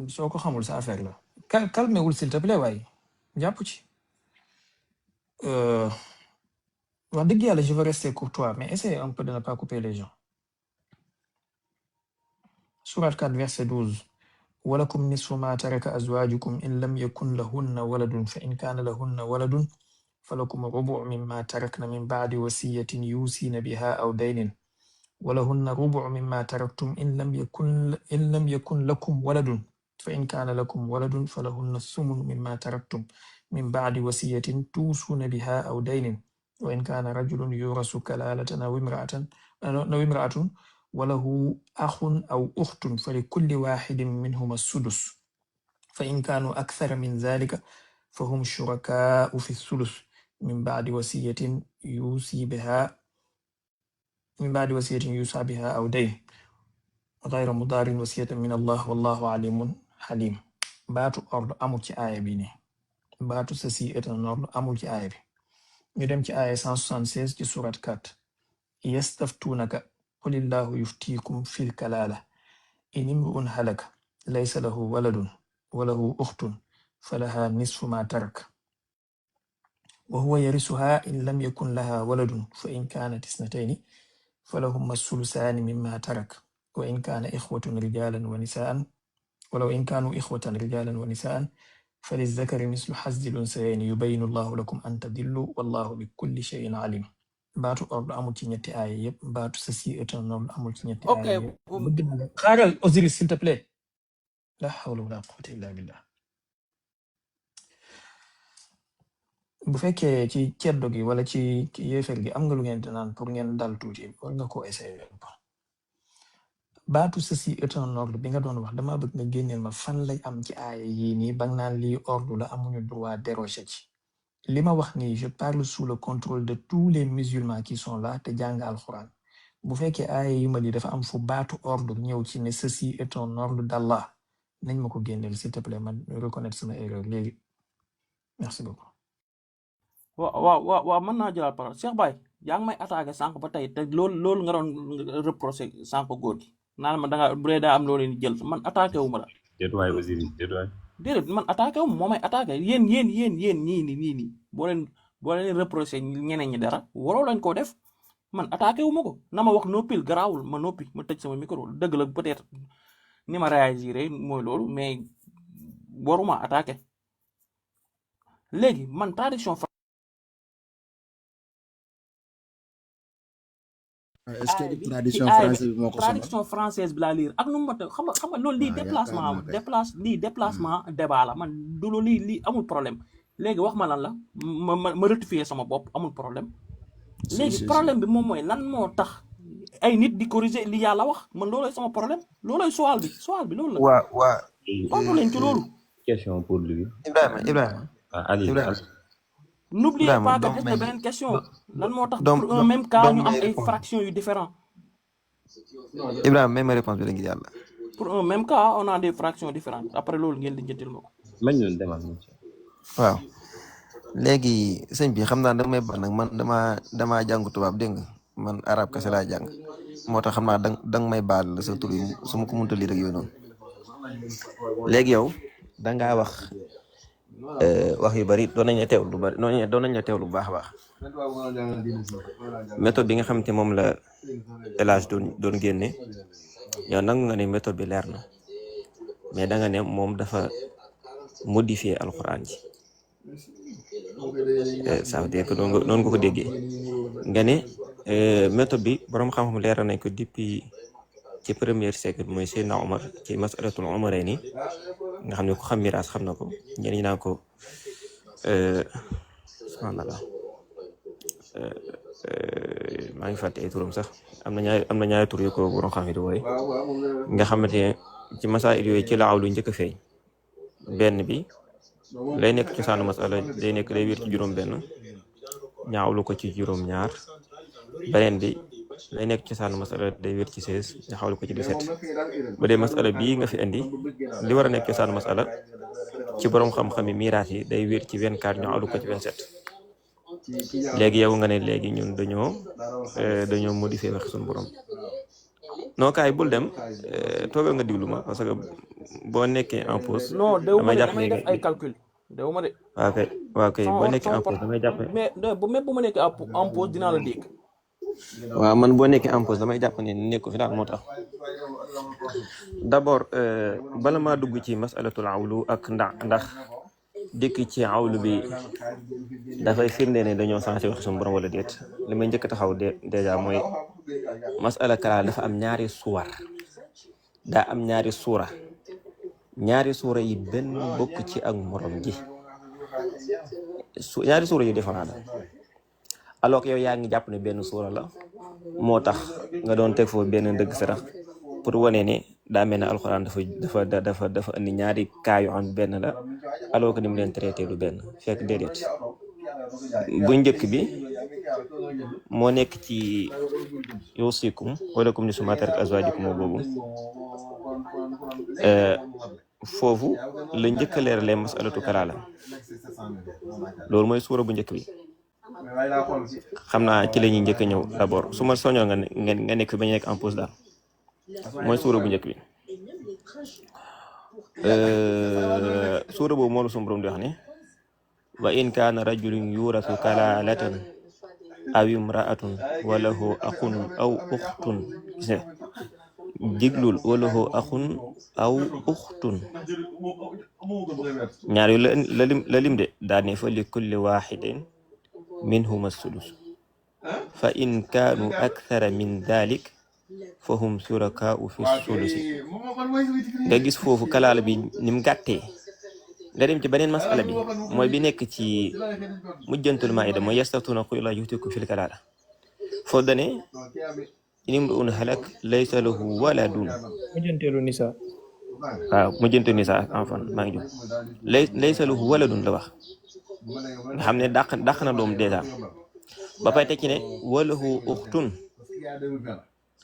soo ko xamul sa affaire la calmewul s'il te plaît waaye jàpp ci wax dëgg yàlla je veux rester courtois mais essaye un peu de ne pas couper les gens. Sourate 4 verset 12 ولكم نصف ما ترك أزواجكم إن لم يكن لهن ولد فإن كان لهن ولد فلكم ربع مما تركن من بعد وصية يوصين بها أو دين ولهن ربع مما تركتم إن لم يكن لكم ولد فإن كان لكم ولد فلهن الثمن مما تركتم من بعد وصية توصون بها أو دين وإن كان رجل يورث كلالة أو امرأة وله أخ أو أخت فلكل واحد منهما السدس فإن كانوا أكثر من ذلك فهم شركاء في الثلث من بعد وصية يوصي بها أو دين غير مضار وصية من الله والله عليم حليم. baatu ordre amul ci aaya bi ne baatu ceci est un ordre amul ci aaya bi. ñu dem ci aaya 176 ci sourate 4 yastaftuunaka qulillahu yuftiikum fil kalaala in imru'un halaka laysa lahu waladun wa lahu ukhtun falaha nisfu ma tarak wa huwa yarisuha in lam yakun laha waladun fa in kanat isnatayni falahuma الثلثان مما ترك وإن كان إخوة رجالا ونساء ولو إن كانوا إخوة رجالا ونساء فللذكر مثل حظ الأنثيين يبين الله لكم أن تضلوا والله بكل شيء عليم. baatu ordre amul ci ñetti aaya yëpp baatu ceci est un ordre amul ci ñetti aaya yëpp. bëgg naa la xaaral Osiris s'il te plaît. la hawla wala quwwata illa billah. bu fekkee ci ceddo gi wala ci yéefar gi am nga lu ngeen di naan pour ngeen dal tuuti war nga ko essayer. baatu ceci est un ordre bi nga doon wax dama bëgg nga génneel ma fan lay am ci aaya yii nii ba naan lii ordre la amuñu droit déroger ci. li ma wax nii je parle sous le contrôle de tous les musulmans qui sont là te jàng alxuraan bu fekkee aaya yi ma lii dafa am fu baatu ordre ñëw ci ne ceci est un ordre d'Allah nañ ma ko génneel s'il te plaît man reconnaître sama erreur léegi merci beaucoup. waaw mën naa jëlaat parole Cheikh Baye yaa ngi may attaqué sànq ba tey te loolu nga doon reproché sànq góor gi naan ma danga bu dee daa am loolu leen jël man attaqué wu ma la. déedéet man attaqué wu ma moo may attaqué yéen ñii boo leen reproché ñeneen ñi dara waroo lañ koo def man attaqué wu ma ko na ma wax noppil garaawul ma noppi ma tëj sama micro dëgg la peut-être ni ma réagir mooy loolu mais waruma attaqué léegi man traduction. est-ce que traduction française bi moo ko sonal traduction française bi laa lire ak nu mu mën xam nga loolu lii déplacement débat la man du loolu lii amul problème léegi wax ma lan la ma rectifier sama bopp amul problème. léegi problème bi moom mooy lan moo tax ay nit di corriger li yàlla wax man loolooy sama problème loolooy soal bi loolu la. waa tontu leen ci loolu. question pour lui. Ibrahima. N'oubliez pas que c'est beneen question lan moo tax pour un même cas ñu am ay fractions yu différents. Ibrahima même réponse bi la ngi yàlla. pour un même cas on a des fractions différentes après loolu ngeen di jëntil ma ko. mañ ñu demal. waaw léegi sëñ bi xam naa damay ba nag man damaa jàngu tubaab dégg nga man arab kese laa jàng moo tax xam naa danga may baal sa tur yi su ma ko mënta lire rek yooyu noonu léegi yow dangaa wax yu bari doon nañ la teewlu lu bari doon nañ la teewlu bu baax a baax méthode bi nga xam te moom la El Hadj doon génne yow nangu nga ne méthode bi leer na mais da nga ne moom dafa modifier alxuraan ji ça veut dire que noonu nga ko déggee nga ne méthode bi borom xam-xam leeral nañ ko depuis ci premier siècle mooy Seydina Omar ci masalatul umarayni nga xam ne ku xam miraas xam na ko ñenn ñi naan ko subhanallah maa ngi fàtte ay turam sax am na ñaari tur yu ko borom xam di wooye nga xamante ne ci masail yooyu ci la awlu njëkk a feeñ benn bi lay nekk ci saanu masala day wér ci juróom benn ñaawlu ko ci juróom ñaar beneen bi lay nekk ci saanu masala day wér ci 16 ñaawlu ko ci 17 ba dee masala bii nga fi indi li war a nekk ci saanu masala ci borom xam-xami miraas yi day wér ci 24 ñaawlu ko ci 27 léegi yow nga ne léegi ñun dañoo modifier wax suñu borom non kaay bul dem toogal nga diglu ma parce que boo nekkee en pause. non dew ma damay de jàpp damay def ay calcul dew ma de. waaw kay boo nekkee en pause damay jàpp mais bu ma nekkee en pause dinaa la dégg. waaw man boo nekkee en pause damay jàpp ne nekku fi daal moo tax d'abord bala maa dugg ci masalatul awlu ak ndax dikk ci awlu bi dafay firnde ne dañoo sensé wax suñu borom wala déet li may njëkk taxaw dèjà mooy masala kalaal dafa am ñaari suwar daa am ñaari suura yi benn bokk ci ak morom ji ñaari suura yu différent la alors que yow yaa ngi jàpp ne benn suura la moo tax nga doon teg foofu benn ndëgg sarax pour wane ne daa mel ne alxuraan dafa indi ñaari cas yu xam benn la alors que ni mu leen traité du benn fekk déedéet bu njëkk bi moo nekk ci yuusikum walakum nisfu maa taraka azwaajukum boobu foofu la njëkk a leeralee masalatu kalaala loolu mooy suura bu njëkk bi xam naa ci la ñuy njëkk a ñëw d'abord su ma soñoo nga nekk fi ba ñu nekk en pause daal mooy suura bu njëkk bi suura boobu moo la suñu borom di wax ne wa in kaana rajulun yuurasu kalaalatan aw imraatun wa lahu axun aw uxtun jiglul wa lahu axun aw uxtun ñaar yu la lim de daane fa li kulli waxidin minhuma sudus fa in kaanu akthara min dalik fa hum surakaau fi sulusi nga gis foofu kalaala bi ni mu gàttee nga dem ci beneen masala bi mooy bi nekk ci mujjantul maida mooy yastaftuna qul illaahu yuftiikum fil kalaala foo dane in imru'un halak laysa lahu waladun mujjanteelu nisa waaw mujjanteelu nisa enfant maa ngi jóg laysa lahu waladun la wax nga xam ne dàq na doom dèjà ba pay teg ci ne walahu uxtun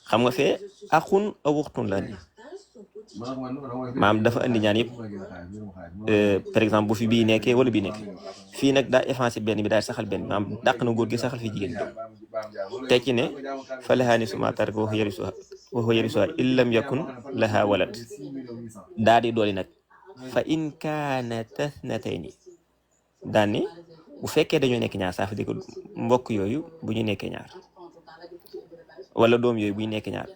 xam nga fee axun aw uxtun la ni maam dafa andi ñaan yëpp par exemple bu fi bii nekkee wala bii nekkee fii nag daa effacé benn bi daal saxal benn maam dàq na góor gi saxal fi jigéen bi teg ci ne fa lahaa nisfu maa taraka wa huwa yarisuhaa in lam yakun lahaa walad daa di dooli nag fa in kaanataa ithnatayni daan ni bu fekkee dañoo nekk ñaar ça veut dire que mbokk yooyu bu ñu nekkee ñaar wala doom yooyu bu ñu nekkee ñaar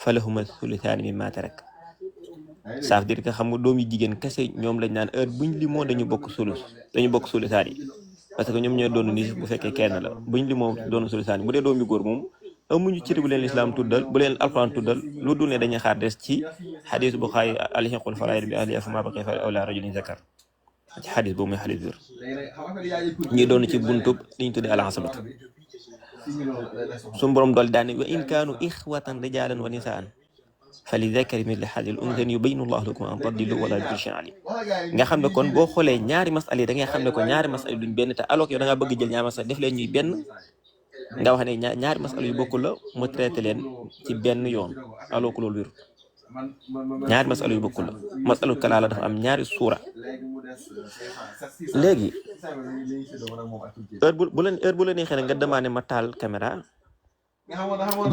falahumaa thuluthaani mimmaa tarak ça veut dire que xam nga doom yi jigéen kese ñoom lañ naan heure buñ limoo dañu bokk sulusaani yi parce que ñoom ñooy doon ni bu fekkee kenn la buñ limoo doon sulusaani bu dee doom yu góor moom amuñu cër bu leen lislaam tuddal bu leen alxuraan tuddal lu dul ne dañuy xaar des ci xadis bu xaay alhiqul faraa'id bi ahlihaa famaa baqiya fa awlaa rajulin zakar ci xadis boobu mooy xadis biir ñi doon ci buntub li ñu tuddee al-asabatu suñu borom dool daane wa in kaanu ixwatan rijaalan wa nisaan fa li zakari mithlu haadihil unsayayni yubayyinu llaahu lakum an tadillu wallaahu bi kulli shay'in aliim nga xam ne kon boo xoolee ñaari masala yi da ngay xam ne ko ñaari masala duñ benn te alors que yow da ngaa bëgg jël ñaari masala def leen ñuy benn nga wax ne ñaari masala yu bokkul la mu traité leen ci benn yoon alors que loolu wéru ñaari masala yu bokkul la masalu kalaala dafa am ñaari suura léegi heure bu la neexee ne nga demandé ma taal caméra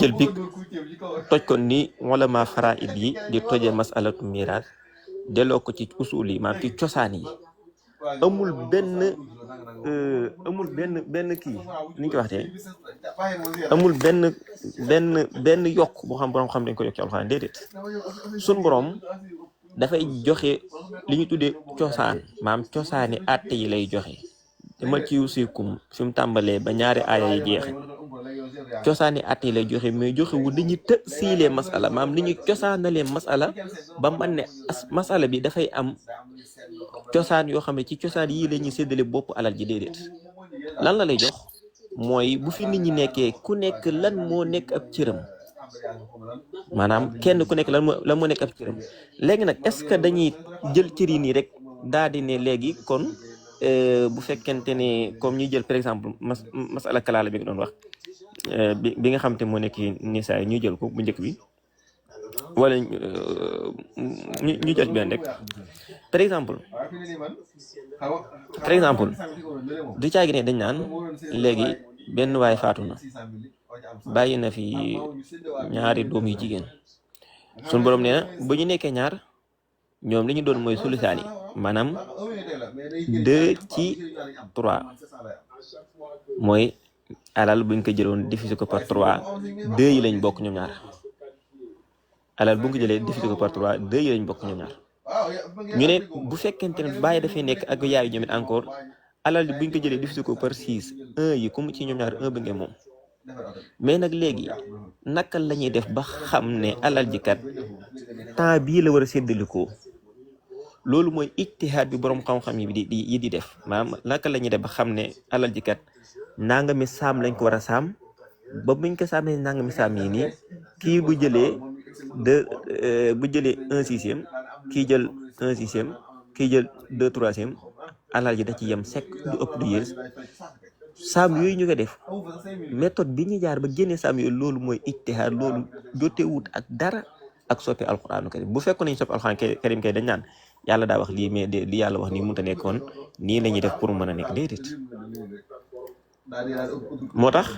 jël big toj ko ni wala ma faraid yi di tojee masalatu miraas delloo ko ci usul yi maanaam ci cosaan yi amul benn kii ni ñu ko waxtee amul benn yokk boo xam borom xam dañ ko yokk ci alxuraan déedéet sun borom dafay joxe li ñu tuddee cosaan maanaam cosaani àtte yi lay joxe demal ci yuusikum fi mu tàmbalee ba ñaari aaya yi jeexe cosaani àtte yi lay joxe mais joxe wu li ñu siilee masala maanaam li ñu cosaanalee masala ba man ne masala bi dafay am cosaan yoo xam ne ci cosaan yii la ñuy séddale bopp alal ji déedéet lan la lay jox mooy bu fi nit ñi nekkee ku nekk lan moo nekk ab cëram maanaam kenn ku nekk lan moo nekk ab cëram léegi nag est-ce que dañuy jël cër yi nii rek daal di ne léegi kon bu fekkente ne comme ñuy jël par exemple masala kalaala bi nga doon wax bi nga xam te moo nekk nisaa ñu jël ko bu njëkk bi wala ñu jël benn rek par exemple du caagi ne dañ naan léegi benn waay faatu na bàyyi na fi ñaari doom yu jigéen suñu borom nee na bu ñu nekkee ñaar ñoom li ñu doon mooy sulusaani maanaam 2/3 mooy alal buñ ko jëloon diviser ko par 3 2 yi lañ bokk ñoom ñaar alal bu ñu ko jëlee diviser ko par 3 2 yi lañ bokk ñoom ñaar ñu ne bu fekkente ne bàyyi dafay nekk ak yaay ñoom it encore alal bi buñ ko jëlee diviser ko par 6 1 yi comme ci ñoom ñaar 1 bi ngeen moom mais nag léegi naka la ñuy def ba xam ne alal ji kat temps bii la war a séddalikoo loolu mooy ijtihaad bi borom xam-xam yi di def maanaam naka la ñuy def ba xam ne alal ji kat nangami saam lañ ko war a saam ba buñ ko saamee nangami saam yi nii kii bu jëlee bu jëlee 1/6 kii jël 1/6 kii jël 2/3 alal ji da ci yem sekk du ëpp du yées saam yooyu ñu ko def méthode bi ñu jaar ba génnee saam yooyu loolu mooy ijtihaad loolu jotewut ak dara ak soppi alxuraanu karim bu fekkoon nañu soppi alxuraan karim kay dañ naan yàlla daa wax lii mais li yàlla wax nii mënut a nekkoon nii la ñuy def pour mën a nekk déedéet moo tax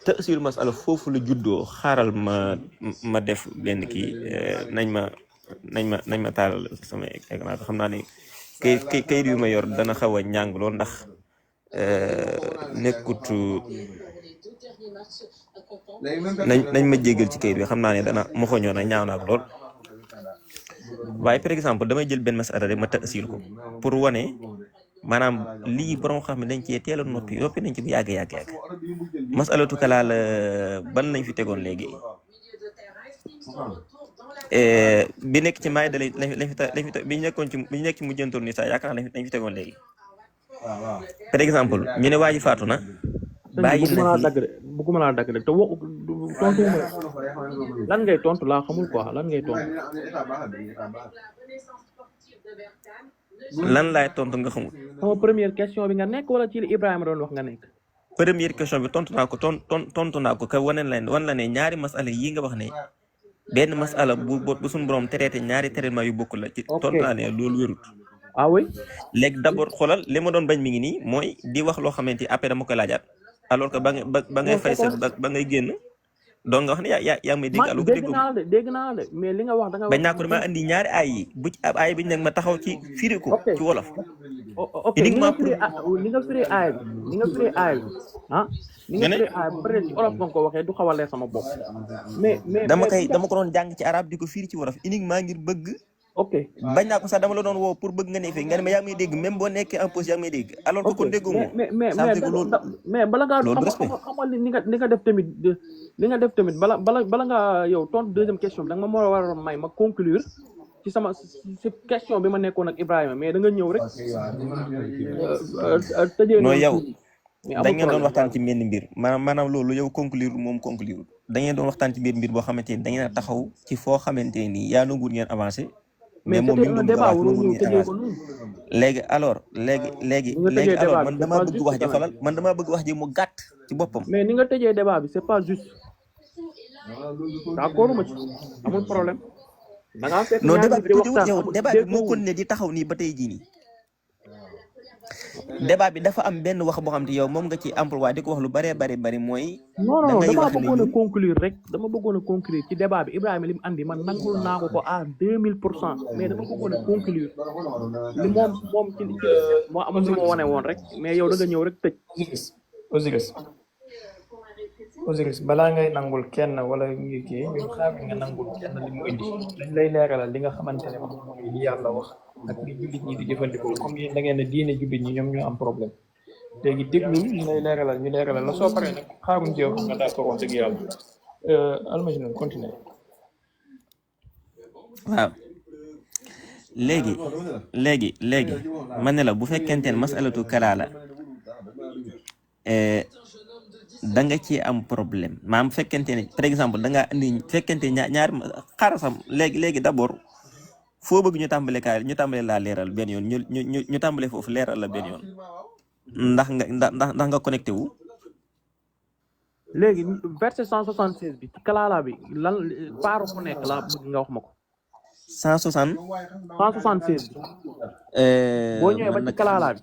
tasiil masala foofu la juddoo xaaral ma def benn kii nañ ma taalal sama écran xam naa ne kayit yu ma yor dana xaw a ñàng lool ndax nekkut nañ ma jéggal ci kayit bi xam naa ne dana ma xoñoon a ñaaw naa ko lool waaye par exemple damay jël benn masala rek ma tasiil ko pour wane maanaam lii borom xam ne dañ cee teel a noppi nañ ci bu yàgg masalatu kalaal ban lañ fi tegoon léegi bi nekk ci maay dalay lañ fi bi ñu nekk ci mujjantoon ni sax yaakaar naa lañ fi tegoon léegi par exemple ñu ne waa ji faatu na bàyyi na fi bëgguma laa dagg de te tontu lan ngay tontu laa xamul quoi lan ngay tontu lan laay tontu nga xamul. sama première question bi nga nekk wala ci li Ibrahima doon wax nga nekk. première question bi tontu naa ko tontu naa ko ka wan la ne ñaari masala yi nga wax ne benn masala bu suñu borom traité ñaari traitement yu bokkul la ci tontu naa ne loolu wérut. ah oui. léegi d'abord xoolal li ma doon bañ mi ngi nii mooy di wax loo xamante ni après dama koy laajaat alors que ba ngay fay sa ba ngay génn. donc nga wax ne yaa may dégg allo dégg naa de mais li nga wax da nga bañ naa ko dama andi ñaari ay yi bu ci ab ay bi nag ma taxaw ci firi ko ci wolof. ok uniquement pour li nga firi ay bi li nga firi ay bi ah. li nga firi ay bi peut-être ci wolof nga ko waxee du xaw a leer sama bopp. mais dama ko doon jàng ci arab di ko firi ci wolof uniquement ngir bëgg. ok bañ naa ko sax dama la doon woo pour bëgg nga ne fii nga ne ma yaa may dégg même boo nekkee en pause yaa may dégg. alors que kon déggoo moom mais bala ngaa xamal ni nga def tamit li nga def tamit bala nga yow tontu deuxième question bi da nga ma war a may ma conclure ci sama ci question bi ma nekkoon ak Ibrahima mais da nga ñëw rek. tëjee non yow da ngeen doon waxtaan ci benn mbir maanaam loolu yow conclure moom conclure da ngeen doon waxtaan ci benn mbir boo xamante ni da ngeen a taxaw ci foo xamante ni yaa nanguwul ngeen avancé. mais moom mi ngi doon léegi alors léegi alors man damaa bëgg wax ji xoolal man damaa bëgg wax ji mu gàtt ci boppam. mais ni nga tëjee débat bi c'est pas juste d'accord ma ci amul problème. da ngaa fekk non débat bi tuuti yow débat bi moo continué di taxaw nii ba tey jii nii. débat bi dafa am benn wax boo xam te yow moom nga ci emploi di ko wax lu bëree bëri mooy. non dama bëggoon a conclure rek dama bëggoon a conclure ci débat bi Ibrahima li mu andi man nangul naa ko à 2000% mais dama bëggoon a conclure li moom ci moo amoon li ma wane woon rek mais yow da nga ñëw rek tëj. Osiris balaa ngay nangul kenn wala ngi kii ñun xaar nga nangul kenn li mu indi dañ lay leeralal li nga xamante ne moom mooy li yàlla wax ak li jullit ñi di jëfandikoo comme yéen da ngeen ne diine jullit ñi ñoom ñoo am problème léegi déglul ñu lay leeralal la soo paree nag xaaruñ ci yow xam nga d'accord wax dëgg yàlla almajnun continuer. waaw léegi man ne la bu fekkente ne masalatu kalaala da nga ci am problème maam fekkente ne par exemple da ngaa indi fekkente ñaari xaaral sax léegi d'abord foo bëgg ñu tàmbale laa leeral benn yoon ñu tàmbale foofu leeral la benn yoon ndax nga connecté wu. léegi verset 176 bi ci kalaala bi lan paaru ku nekk laa bëgg nga wax ma ko. 176 bi. boo ñëwee ba ci kalaala bi.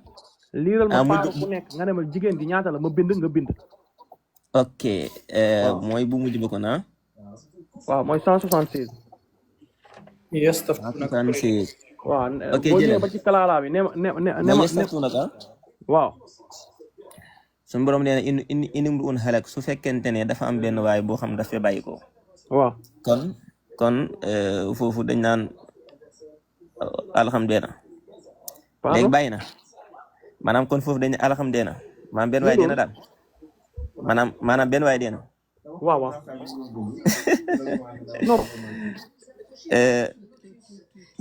liiral ma paaru ku nekk nga ne ma jigéen gi ñaata la ma bind nga bind. ok mooy bu mujj ba ko na waaw mooy 176 176 waaw ok boo jëlee ñëwee ba ci kalaala bi ne ma yastaftunaka waaw suñu borom nee na inimru un halak su fekkente ne dafa am benn waay boo xam daf fee bàyyi ko waaw kon foofu dañ naan alhamdulilah léegi bàyyi na maanaam kon foofu dañ ne alhamdulilah maanaam benn waay dee na daal maanaam benn waay dee na waaw non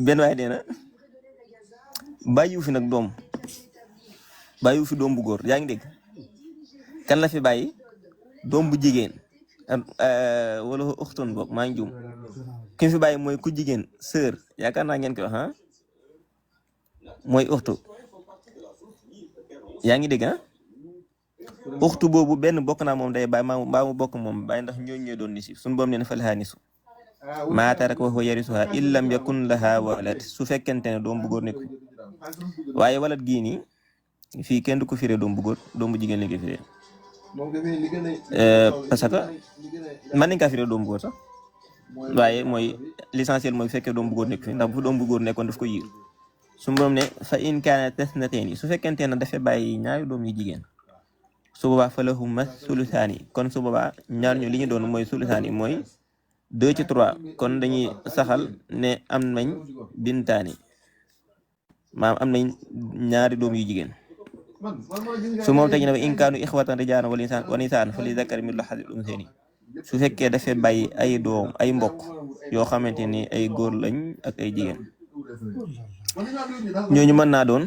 benn waay dee na bàyyiwu fi nag doom bàyyiwu fi doom bu góor yaa ngi dégg kan la fi bàyyi doom bu jigéen wala uxtun boog maa ngi juum ki fi bàyyi mooy ku jigéen sœur yaakaar naa ngeen koy wax mooy uxtu yaa ngi dégg uxtu boobu benn bokk naa moom day bàyyi mbaa mu bokk moom bàyyi ndax ñooñu ñooy doon nisi suñu boom nee na fa lahaa nisu maa taraka wa huwa yarisuha in lam yakun laha walad su fekkente ne doom bu góor nekk waaye walat gii nii fii kenn du ko firee doom bu góor doom bu jigéen lañ ko firee parce que mën nañ kaa firee doom bu góor sax waaye mooy l'essentiel mooy fekkee doom bu góor nekk fi ndax bu doom bu góor nekkoon daf ko yiir su borom ne fa in kaana tasnatayni su fekkente ne dafa bàyyi ñaari doom yu jigéen su boobaa fa lahuma sulusaani kon su boobaa ñaar ñu li ñu doon mooy sulusaani mooy 2 ci 3 kon dañuy saxal ne am nañ bintaani maanaam am nañ ñaari doom yu jigéen su moom tegi ne wa in kaanu ixwatan rijaalan wa nisaan fa li zakari mislu hazzil unsayayni su fekkee dafay bàyyi ay doom ay mbokk yoo xamante ni ay góor lañ ak ay jigéen ñooñu mën naa doon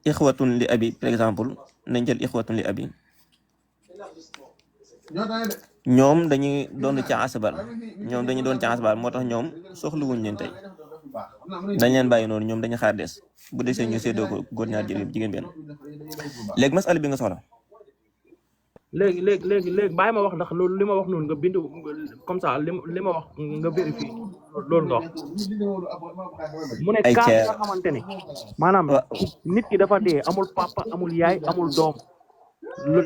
ixwatun li abi par exemple nañ jël ixwatun li abi ñoom dañuy doon ci asabal moo tax ñoom soxlawuñ leen tey dañ leen bàyyi noonu ñoom dañu xaar des bu desee ñu séddoo ko góor ñaar jigéen benn léegi masala bi nga soxla léegi bàyyi ma wax ndax loolu li ma wax noonu nga bind comme ça li ma wax nga vérifié loolu nga wax mu ne cas nga xamante ne maanaam nit ki dafa dee amul papa amul yaay amul doom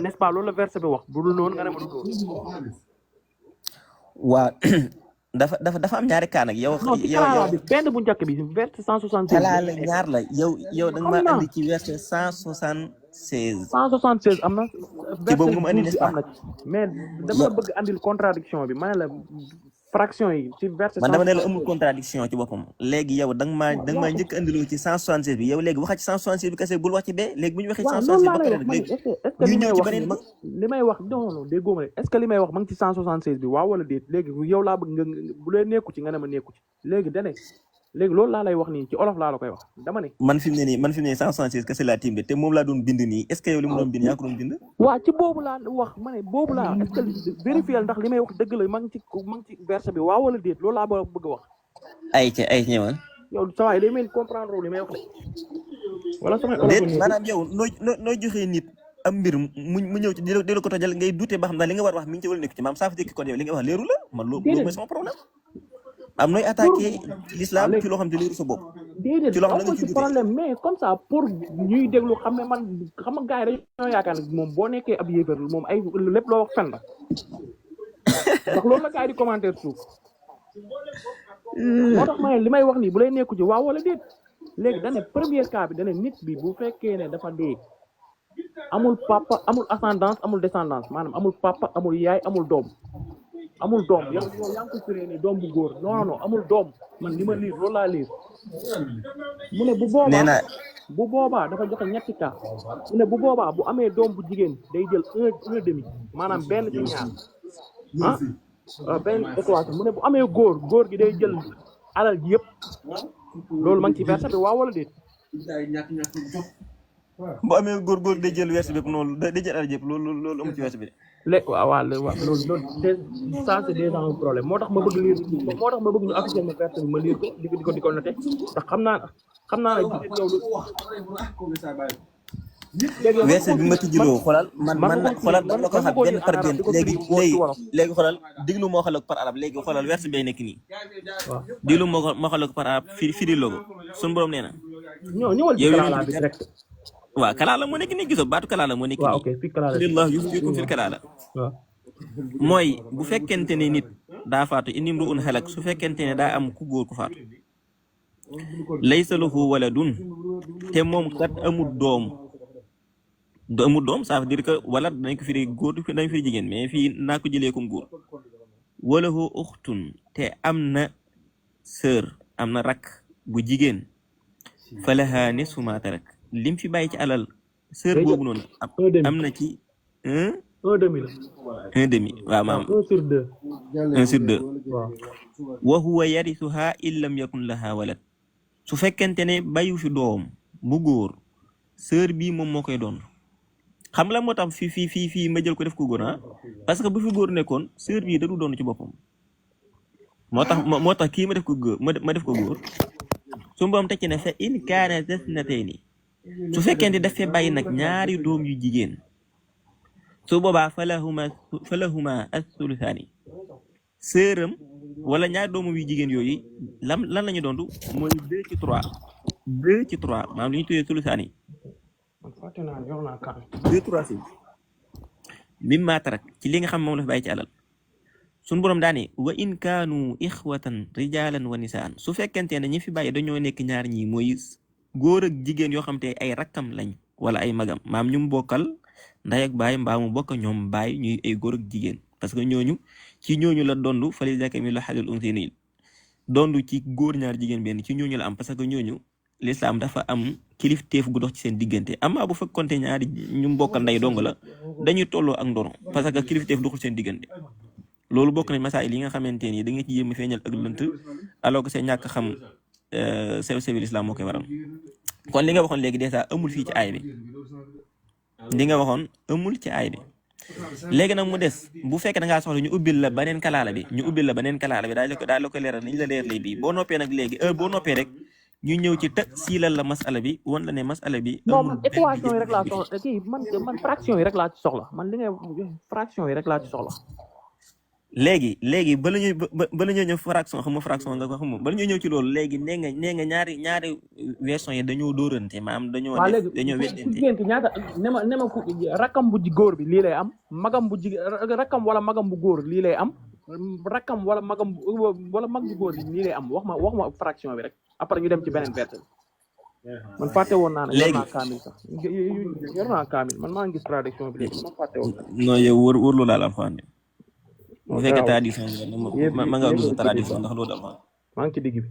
n'est-ce pas loolu la verset bi wax bu dul noonu nga ne ma du loolu waa dafa am ñaari kaa nag yow bi benn bu njëkk bi verset 176 kalaala ñaar la yow da nga ma andi ci verset 176 am na ci boobu nga ma andi n'est-ce pas am na mais dama bëgg andil contradiction bi ma ne la fraction yi ci verset man dama ne la amul contradiction ci boppam léegi yow da nga maa njëkk andiloo ci 176 bi yow léegi waxal ci 176 bi kese bul wax ci bee léegi bu ñu waxee 176 ba pare léegi ñu ñëw ci beneen li may wax non déggoo ma est-ce que li may wax ma ngi ci 176 bi waaw wala déet léegi yow laa bëgg nga bu lee nekku ci nga ne ma nekku ci léegi léegi loolu laa lay wax nii ci olof laa la koy wax dama ne man fi mu ne nii 176 kese laa tiim de te moom laa doon bind nii est-ce que yow li mu doon bind yaa ko doon bind waaw ci boobu laa wax ma ne boobu laa est-ce que vérifier ndax li may wax dëgg la ma ngi ci verset bi waaw wala déet loolu laa bëgg a wax ay ñëwal yow sa waay day mel comprendre li may wax de wala samay déet maanaam yow nooy joxee nit am mbir mu ñëw ci di la ko tojal ngay douter ba xam daal li nga war wax mi ngi ci wala nekk ci maam ça veut dire que kon yow li nga wax leeru la man loolu mooy sama problème am nooy attaqué l'islam ci loo xam ne leeru sa bopp déedéet ci loo xam ne ci problème mais comme ça pour ñuy déglu xam ne man xam nga gars yi dañoo yaakaar ne moom boo nekkee ab yéefar moom ay lépp loo wax fen la ndax loolu la gars yi di commentaire suuf moo tax ma ne li may wax nii bu lay nekku ci waaw wala déet léegi dane premier cas bi dane nit bi bu fekkee ne dafa dee amul papa amul ascendance amul descendance maanaam amul papa amul yaay amul doom yow yaa ngi ko firee ni doom bu góor non amul doom man li ma liir loolu laa liir mu ne bu boobaa dafa joxe ñetti cas mu ne bu boobaa bu amee doom bu jigéen day jël un demi maanaam benn ci ñaar benn équation mu ne bu amee góor gi day jël alal ji yëpp loolu ma ngi ci verset bi waaw wala déet bu amee góor day jël verset bi noonu day jël alal ji yëpp loolu amu ci verset bi léegi waaw loolu ça c'est déjà un problème moo tax ma bëgg lire moo tax ma bëgg ñu afficher ma verset bi ma lire ko di ko noté ndax xam naa ne yow verset bi ma tijjiloo xoolal man xoolal man la ko xam benn par benn léegi xoolal diglu moo xala ko par arab léegi xoolal verset bay nekk nii diglu moo xala ko par arab firi logo suñu borom nee na ñëwal ci kalaala bi direct waaw kalaala moo nekk nii gisoo baatu kalaala moo nekk nii. waaw ok fi kalaala lillah yufiikum fil kalaala. waaw mooy bu fekkente ne nit daa faatu inni mru'un halak su fekkente ne daa am ku góor ku faatu laysa lahu waladun te moom kat amul doom ça veut dire que wala dañ ko firi góor dañ firi jigéen mais fii naa ko jëlee comme góor walahu uxtun te am na sœur am na rakk bu jigéen falaha nisfu ma tarak lim fi bàyyi ci alal sœur boobu noonu am na ci un demi waaw maam 1/2 wa huwa yarisuha in lam yakun laha walad su fekkente ne bayu fi doom bu góor sœur bii moom moo koy doon xam la moo tax fii ma jël ko def ko góor parce que bu fi góor nekkoon sœur bii da du doon ci boppam moo tax kii ma def ko góor ma def ko góor su mboom teg ci ne fa in kaana zasnatayni su fekkente daf fee bàyyi nag ñaari doom yu jigéen su boobaa falahuma as-sulusaani sëram wala ñaari doomam yu jigéen yooyu lan la ñu doon mooy 2/3 maanaam li ñu tuddee sulusaani 2/3 mimma tarak ci li nga xam moom la fi bàyyi ci alal suñu borom daane wa in kaanu ixwatan rijalan wa nisaan su fekkente ne ñi fi bàyyi dañoo nekk ñaar ñi mooy góor ak jigéen yoo xam te ay rakkam lañ wala ay magam maam ñu mu bokkal nday ak baay mbaa mu bokk ñoom baay ñuy ay góor ak jigéen parce que ñooñu la dondu fali zakari mithlu hazzil unsayayni dondu ci góor ñaar jigéen benn ci ñooñu la am parce que ñooñu l'islam dafa am kilifteef gu dox ci seen diggante amaa bu fekkonte ñaari ñu mu bokkal nday dong la dañuy tolloo ak ndono parce que kilifteef doxul seen diggante loolu bokk nañ masaayil yi nga xamante ni da nga ci yéem a feeñal ak lënt alors que c'est ñàkk xam sew l'islam moo koy waral kon li nga waxoon léegi déjà amul fii ci aay bi li nga waxoon amul ci aay bi léegi nag mu des bu fekkee da ngaa soxla ñu ubbil la beneen kalaala bi daal la ko leeral ni ñu la leeralee bii boo noppee nag léegi boo noppee rek ñu ñëw ci siilal la masala bi wan la ne masala bi non man équation yi rek laa soxla kii man fraction yi rek laa ci soxla man li ngay fraction yi rek laa ci soxla léegi bala ñuy ñëw fraction xam nga fraction nga ko xam bala ñuy ñëw ci loolu léegi nee nga ñaari version yi dañoo dóorante maanaam dañoo weddente ñaata ne ma rakkam bu góor bi lii lay am magam bu jigéen rakkam wala magam bu góor lii lay am rakkam wala magam wala mag bu góor bi lii lay am wax ma fraction bi rek après ñu dem ci beneen version man fàtte woon naa ne yor naa kaamil sax yor naa kaamil man maa ngi gis traduction bi léegi man fàtte woon non yow wóor lu laal alxuraan bu fekkee tradition ma nga ubbi sa tradition ndax loolu alxuraan maa ngi ci digg bi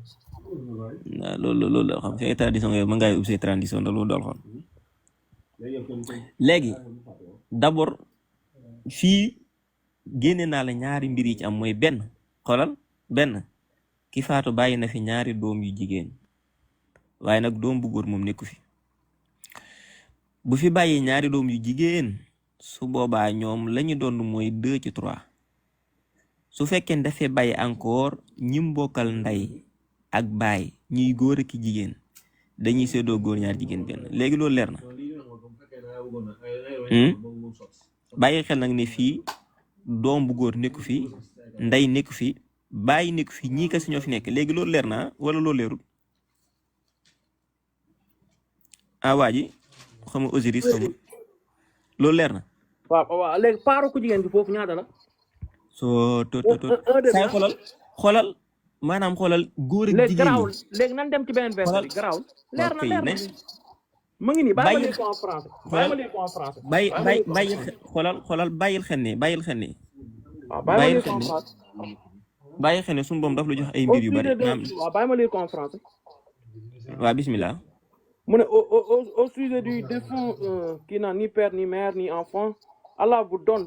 waaw loolu la xam fekkee tradition yow ma ngay ubbi sa tradition ndax loolu alxuraan léegi d'abord fii génne naa la ñaari mbir yi ci am mooy benn ki faatu bàyyi na fi ñaari doom yu jigéen waaye nag doom bu góor moom nekku fi bu fi bàyyi ñaari doom yu jigéen su boobaa ñoom la ñu doon mooy 2/3 su fekkee dafay bàyyi encore ñi mbokkal ndey ak baay ñuy góor ak jigéen dañuy séddoo góor ñaar jigéen benn léegi loolu leer na bàyyi xel nag ne fii doom bu góor nekku fi ndey nekku fi baay nekku fi ñii kasi ñoo fi nekk léegi loolu leer na wala loolu leerul waa ji xam nga Osiris xam loolu leer na. waaw léegi paaru ku jigéen bi foofu ñaata la. soo saay xoolal maanaam xoolal góor ak jigéen ñi léegi nan dem ci beneen verset bi garaawul leer na mu ngi nii bàyyi ma lire ko en français bàyyil xel ne bàyyi xel ne suñu boom daf la jox ay mbir yu bari waaw bàyyi ma lire ko en français waaw bismillah mu ne au sujet du défunt qui n'a ni père ni mère ni enfant Allah vous donne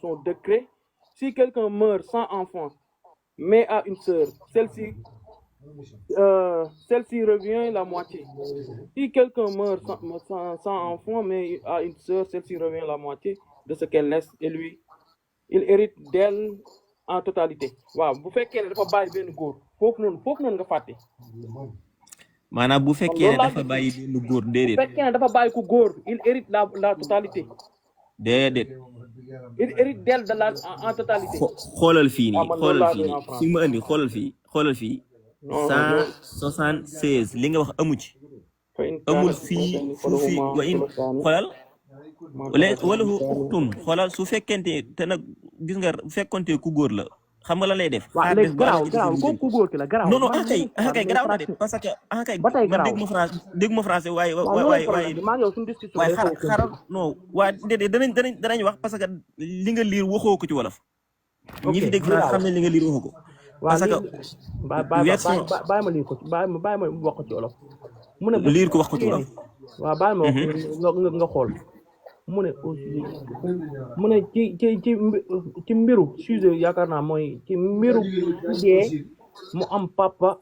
son décret. Si quelqu'un meurt sans enfant, mais a une sœur, celle-ci revient la moitié. Si quelqu'un meurt sans enfant, mais a une sœur, celle-ci revient la moitié de ce qu'elle laisse, et lui, il hérite d'elle en totalité. waaw bu fekkee ne dafa bàyyi benn góor foofu noonu nga fàtte. maanaam bu fekkee ne dafa bàyyi benn góor déedéet. bu fekkee ne dafa bàyyi ku góor il hérite la totalité. déedéet. il hérite d'elle en totalité. xoolal fii nii fi ma indi xoolal fii 176 li nga wax amu ci. fa in amul fii fu fi wa in xoolal wala hu uxtum xoolal su fekkente te nag gis nga bu fekkonte ku góor la xam nga la lay def. waaw léegi garaaw ko ku góor ki la garaaw. non kay garaaw na de parce que kay man dégg ma français waaye maa ngi yow suñu discussion waaye xaaral non waa déedéet danañ wax parce que li nga liir waxoo ko ci wolof. ñi fi dégg français xam ne li nga liir waxoo ko. parce que bàyyi ma liir ko bàyyi ma wax ko ci wolof. mu ne liir ko wax ko ci wolof. waaw bàyyi ma wax nga xool. mu ne ci mbiru sujet yaakaar naa mooy ci mbiru ku dee mu am papa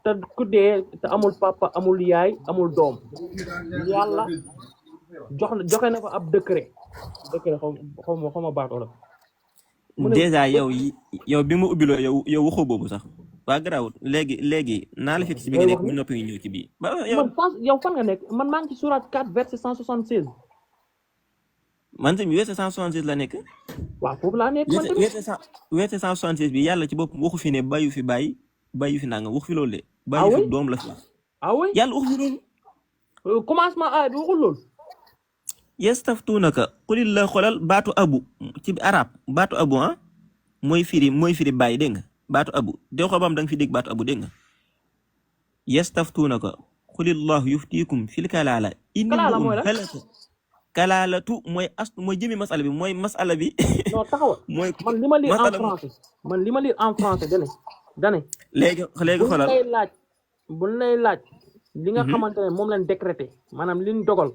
te ku dee te amul papa amul yaay amul doom yàlla joxe na ko ab décret xaw ma baatoo la. déjà yow bi ma ubbiloo yow waxoo boobu sax waa garaawut léegi naa la fekk si bi nga nekk mu noppi ngi ñëw ci bii. yow fan nga nekk man maa ngi ci surat 4 verset 176. man tamit verset 176 la nekk. waaw foofu laa nekk man tamit verset 176 bi yàlla ci boppam waxu fi ne bàyyi fi bàyyi fi nangam waxu fi loolu de. bàyyi fi doom la fi. ah oui yàlla waxu fi loolu. commencement aay bi waxul loolu. yastaftuunaka qulil la xolal baatu abu ci arab baatu abu mooy firi bàyyi dégg nga baatu abu de xobam da nga fi dégg baatu abu dégg nga yastaftuunaka qulillahu yuftiikum fil kalaala kalaala mooy la kalaalatu mooy jëmi masala bi mooy masala bi non taxaw man li ma lire en français dane léegi xolal bu lay laaj li nga xamante ne moom lañ décrété maanaam liñ dogal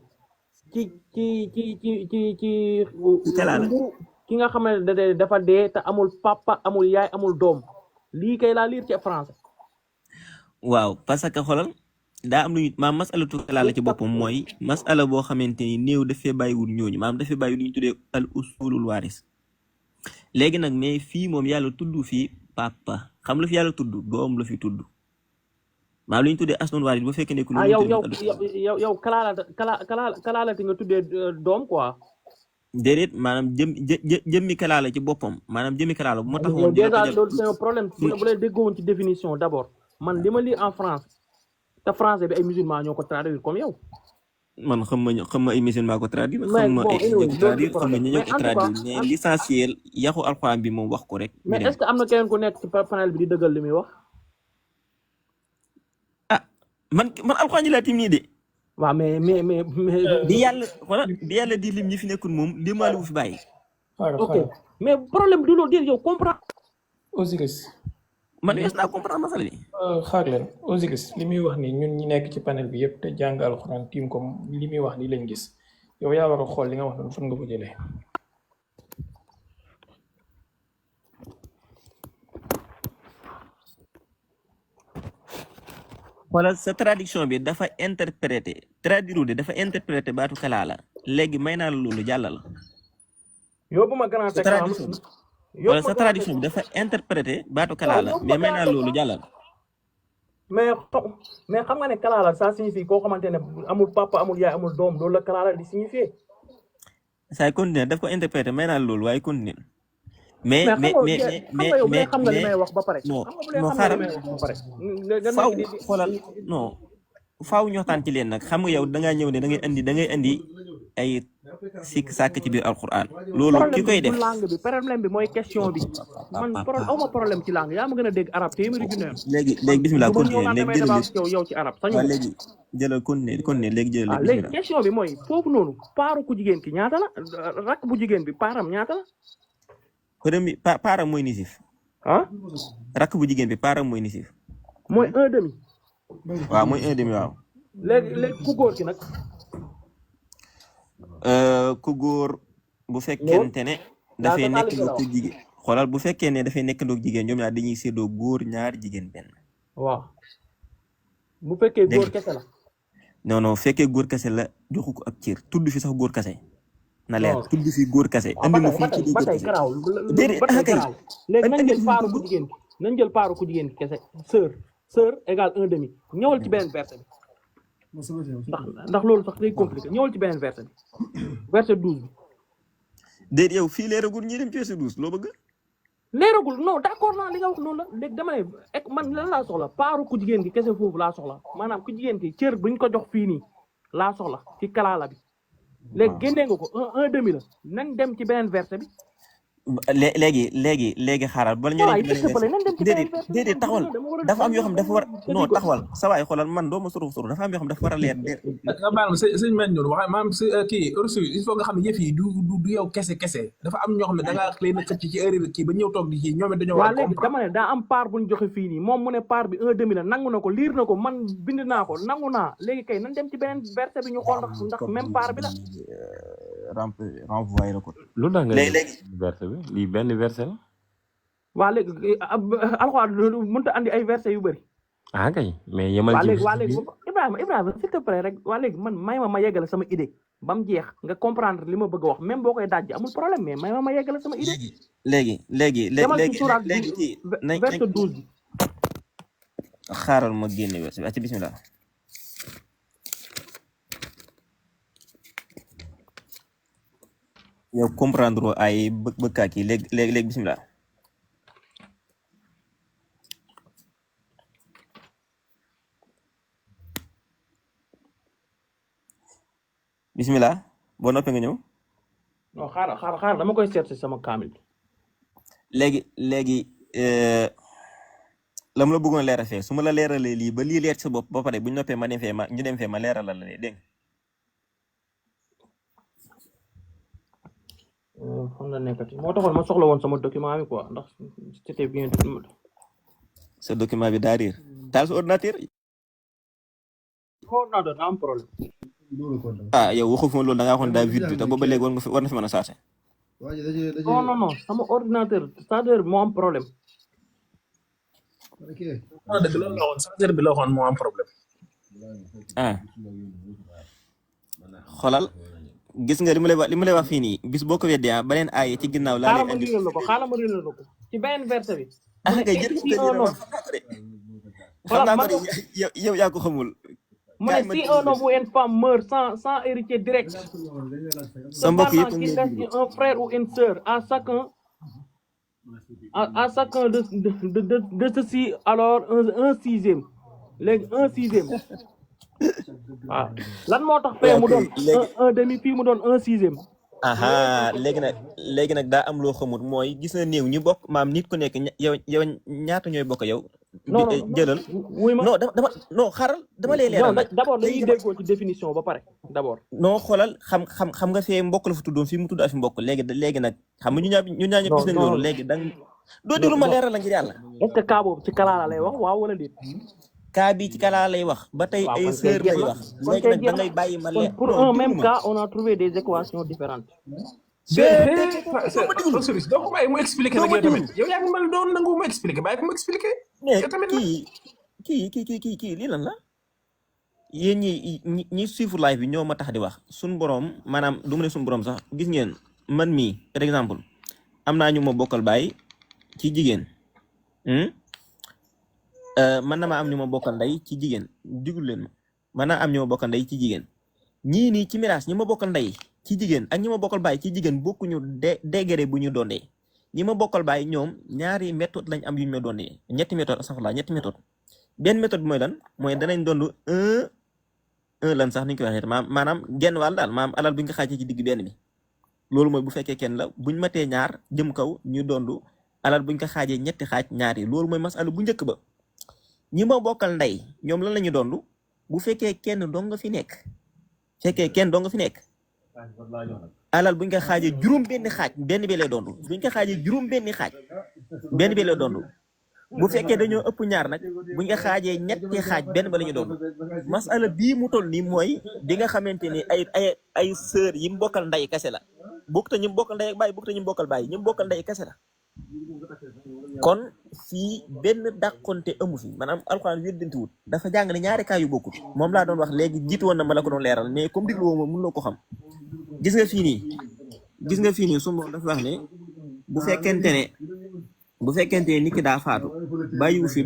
ci ki nga xam ne dafa dee te amul papa amul yaay amul doom lii kay laa liir ci français. waaw parce que xoolal daa am lu maam masalatu kalaala ci boppam mooy masala boo xamante ni néew dafee bàyyiwul ñooñu maanaam dafee bàyyi lu ñu tuddee al usulul waaris léegi nag mais fii moom yàlla tudd fii papa xam la fi yàlla tudd doom la fi tudd maa lu ñu tuddee asnul waaris bu fekkee ne ku yow kalaalati nga tuddee doom quoi. déedéet maanaam jëmmi kalaala ci boppam maanaam jëmmi kalaala bu ma tax yow déjà loolu c'est un problème bu lay déggoon ci définition d'abord man li ma lire en France te français bi ay musulmans ñoo ko traduire comme yow. man xam ma ay musulmans ko traduire xam ma ay ñoo ko traduire xam ma ñoo ko traduire mais l'essentiel yaxu alxuraan bi moom wax ko rek. mais est-ce que am na keneen ku nekk ci panel bi di dëggal li muy wax. man alxuraan ji laa tim nii de. waaw mais di yàlla di lim ñi fi nekkul moom limaale wu fi bàyyi. ok mais problème bi du loolu déedéet yow comprendre. Osiris. man est-ce que naa comprendre masala bi. xaar leen Osiris li muy wax ni ñun ñi nekk ci panel bi yëpp te jàng alxuraan tiim ko li muy wax ni lañ gis yow yaa war a xool li nga wax noonu fan nga ko jëlee. wala sa traduction bi dafa interprété baatu kalaala léegi may naa la loolu jàllal. yóbbu ma grand traduction wala sa traduction bi dafa interprété baatu kalaala mais may naa la loolu jàllal. mais xam nga ne kalaala ça signifie koo xamante ne amul papa amul yaay amul doom loolu la kalaala di signifier. saa continuer daf ko interprété may naa la loolu waaye continuer. mais xam nga li may wax ba pare. non xaaral faaw xoolal non faaw ñu waxtaan ci leen nag xam nga yow da ngaa ñëw ne da ngay indi ay sikk sàkk ci biir alquran. loolu ki koy def problème bi mooy question bi man aw ma problème ci langue yaa ma gën a dégg arab téeméeri junne yoon. léegi bismillah continuer yow ci arab sañu. waaw léegi jëlal continuer léegi jëlal. léegi question bi mooy foofu noonu paaru ku jigéen ki ñaata la rakk bu jigéen bi paaram ñaata la. premier paaram mooy nisif. rakk bu jigéen bi paaram mooy nisif. mooy 1/2. waaw mooy 1/2 waaw. léegi ku góor ki nag. ku góor bu fekkente ne. dafay nekk ndoog ku jigéen. xoolal bu fekkee ne dafay nekk ndoog jigéen ñoom ñaar dañuy séddoo góor ñaar jigéen benn. waaw bu fekkee góor kese la. non fekkee góor kese la joxu ko ak cër tudd fi sax góor kese. na leer tudd fi góor kase andi ma fii ci góor kase déedéet kay léegi nañ jël paaru ku jigéen ki nañ jël paaru ku jigéen ki kese sœur égale 1/2 ñëwal ci beneen verset bi ndax loolu sax day compliqué ñëwal ci beneen verset bi verset 12 bi déedéet yow fii leeragul ñi dem ci verset 12 loo bëgg leeragul non d'accord naa li nga wax noonu la léegi dama ne ek man lan laa soxla paaru ku jigéen gi kese foofu laa soxla maanaam ku jigéen gi cër buñ ko jox fii nii laa soxla ci kalaala bi léegi génnee nga ko un demi la nañ dem ci beneen verset bi léegi xaaral bala ñu déedéet taxawal dafa am yoo xam dafa war non taxawal sa waay xoolal man doo ma suru dafa am yoo xam dafa war a leer nga baal ma sëñ men ñoonu wax maanaam si kii reçu il faut nga xam ne yëf yi du yow kese dafa am ñoo xam ne da ngaa leen a xëcc ci erreur kii ba ñëw toog di kii ñoom it dañoo war a léegi dama ne daa am part buñ joxe fii nii moom mu ne part bi un demi la nangu na ko liir na ko man bind naa ko nangu naa léegi kay nañ dem ci beneen verset bi ñu xool ndax même part bi la renvoyé la ko lu tax nga verset bi lii benn verset la waa léegi alxuraan mënut a andi ay verset yu bëri ah kay mais yemal ci waa léegi Ibrahima s'il te plaît rek waa léegi man may ma yeggale sama idée ba mu jeex nga comprendre li ma bëgg a wax même boo koy dajji amul problème mais may ma yeggale sama idée léegi kii verset 12 bi xaaral ma génne verset bi ci bismillah yow comprendre ay bëkkaat yi léegi bismillah bismillah boo noppee nga ñëw. non xaaral dama koy seet si sama kaamil. léegi la mu la bëggoon leeral fee su ma la leeralee lii ba lii leer sa bopp ba pare bu ñu noppee ma dem fee ñu dem fee ma leeralal la dégg xam nga nekkati moo taxoon ma soxla woon sama document bi quoi ndax c'était bien. sa document bi daa réer taal sa ordinateur. ordinateur daa am problème. yow waxu fi ma loolu da ngaa waxoon daa vide te booba léegi war na fi mën a saase. non sama ordinateur c'est-à-dire moo am problème. dëgg loolu la woon chargeur bi la waxoon moo am problème. xoolal gis nga li ma lay wax fii nii bis boo ko weddee beneen aay ci ginnaaw laa lay indi. xaaral ma riilal ko ci beneen verset bi. kay xam naa ko yow yaa ko xamul. mu ne si un homme ou une femme meurt sans héritier direct. sa mbokk yëpp qui laisse un frère ou une sœur à chacun de ceci alors un sixième léegi un sixième waaw lan moo tax fee mu doon un demi fii mu doon un sixième. léegi nag daa am loo xamut mooy gis na néew ñu bokk maam nit ku nekk yow ñaata ñooy bokk yow. jëlal non xaaral dama lay leeral nag d'abord dañuy déggoo ci définition ba pare d'abord. non xoolal xam nga fee mbokk la fa tuddoon fii mu tudd afi mbokk léegi nag xam nga ñu ñaa ñëpp gis nañ loolu léegi dang doo déglu ma leeral la ngir yàlla. est-ce que cas boobu ci kalaala lay wax waaw wala déet. cas bi ci kalaala lay wax ba tey ay sœur lay wax léegi nag da ngay bàyyi ma leer. pour un même cas on a trouvé des équations différentes. doo ko bàyyi mu expliqué nag yow tamit yow yaa ngi mel doon nangu mu expliqué bàyyi ko mu expliqué. kii lii lan la yéen ñi suivre live bi ñoo ma tax di wax suñu borom maanaam du ma ne suñu borom sax gis ngeen man mii par exemple am naa ñu ma bokkal baay ci jigéen man na ma am ñu ma bokkal ndey ci jigéen digul leen ma man naa am ñu ma bokkal ndey ci jigéen ñii nii ci miraas ñi ma bokkal ndey ci jigéen ak ñi ma bokkal baay ci jigéen bokkuñu degré bu ñu doondee ñi ma bokkal baay ñoom ñaari méthode lañ am yu ñu ma doondee ñetti méthode benn méthode bi mooy lan mooy danañ dondu un lan sax ni ñu koy waxee maanaam genn wàll daal maanaam alal bu ñu ko xaajee ci digg benn bi loolu mooy bu fekkee kenn la buñ matee ñaar jëm kaw ñu dondu alal buñ ko xaajee ñetti xaaj ñaar yi loolu mooy masala bu njëkk ba ñi ma bokkal ndey ñoom lan la ñu dondu bu fekkee kenn dong nga fi nekk alal buñ ko xaajee juróom benn xaaj benn bi lay dondu buñ ko xaajee juróom benn xaaj benn bi lay dondu bu fekkee dañoo ëpp ñaar nag buñ nga xaajee ñetti xaaj benn ba la ñu doon masala bii mu toll nii mooy bi nga xamante ni ay sœur yi mu bokkal ndey kese la bokk te ñu bokkal ndey ak baay bokk te ñu bokkal baay ñu bokkal ndey kese la kon fii benn dàqonte amu fi maanaam alxuraan wéddanti wut dafa jàngale ñaari kaa yu bokkut moom laa doon wax léegi jiitu woon na ma la ko doon leeral mais comme diglu woo ma mën loo ko xam gis nga fii nii su moom dafa wax ne bu fekkente ne nit ki daa faatu bàyyiwu fi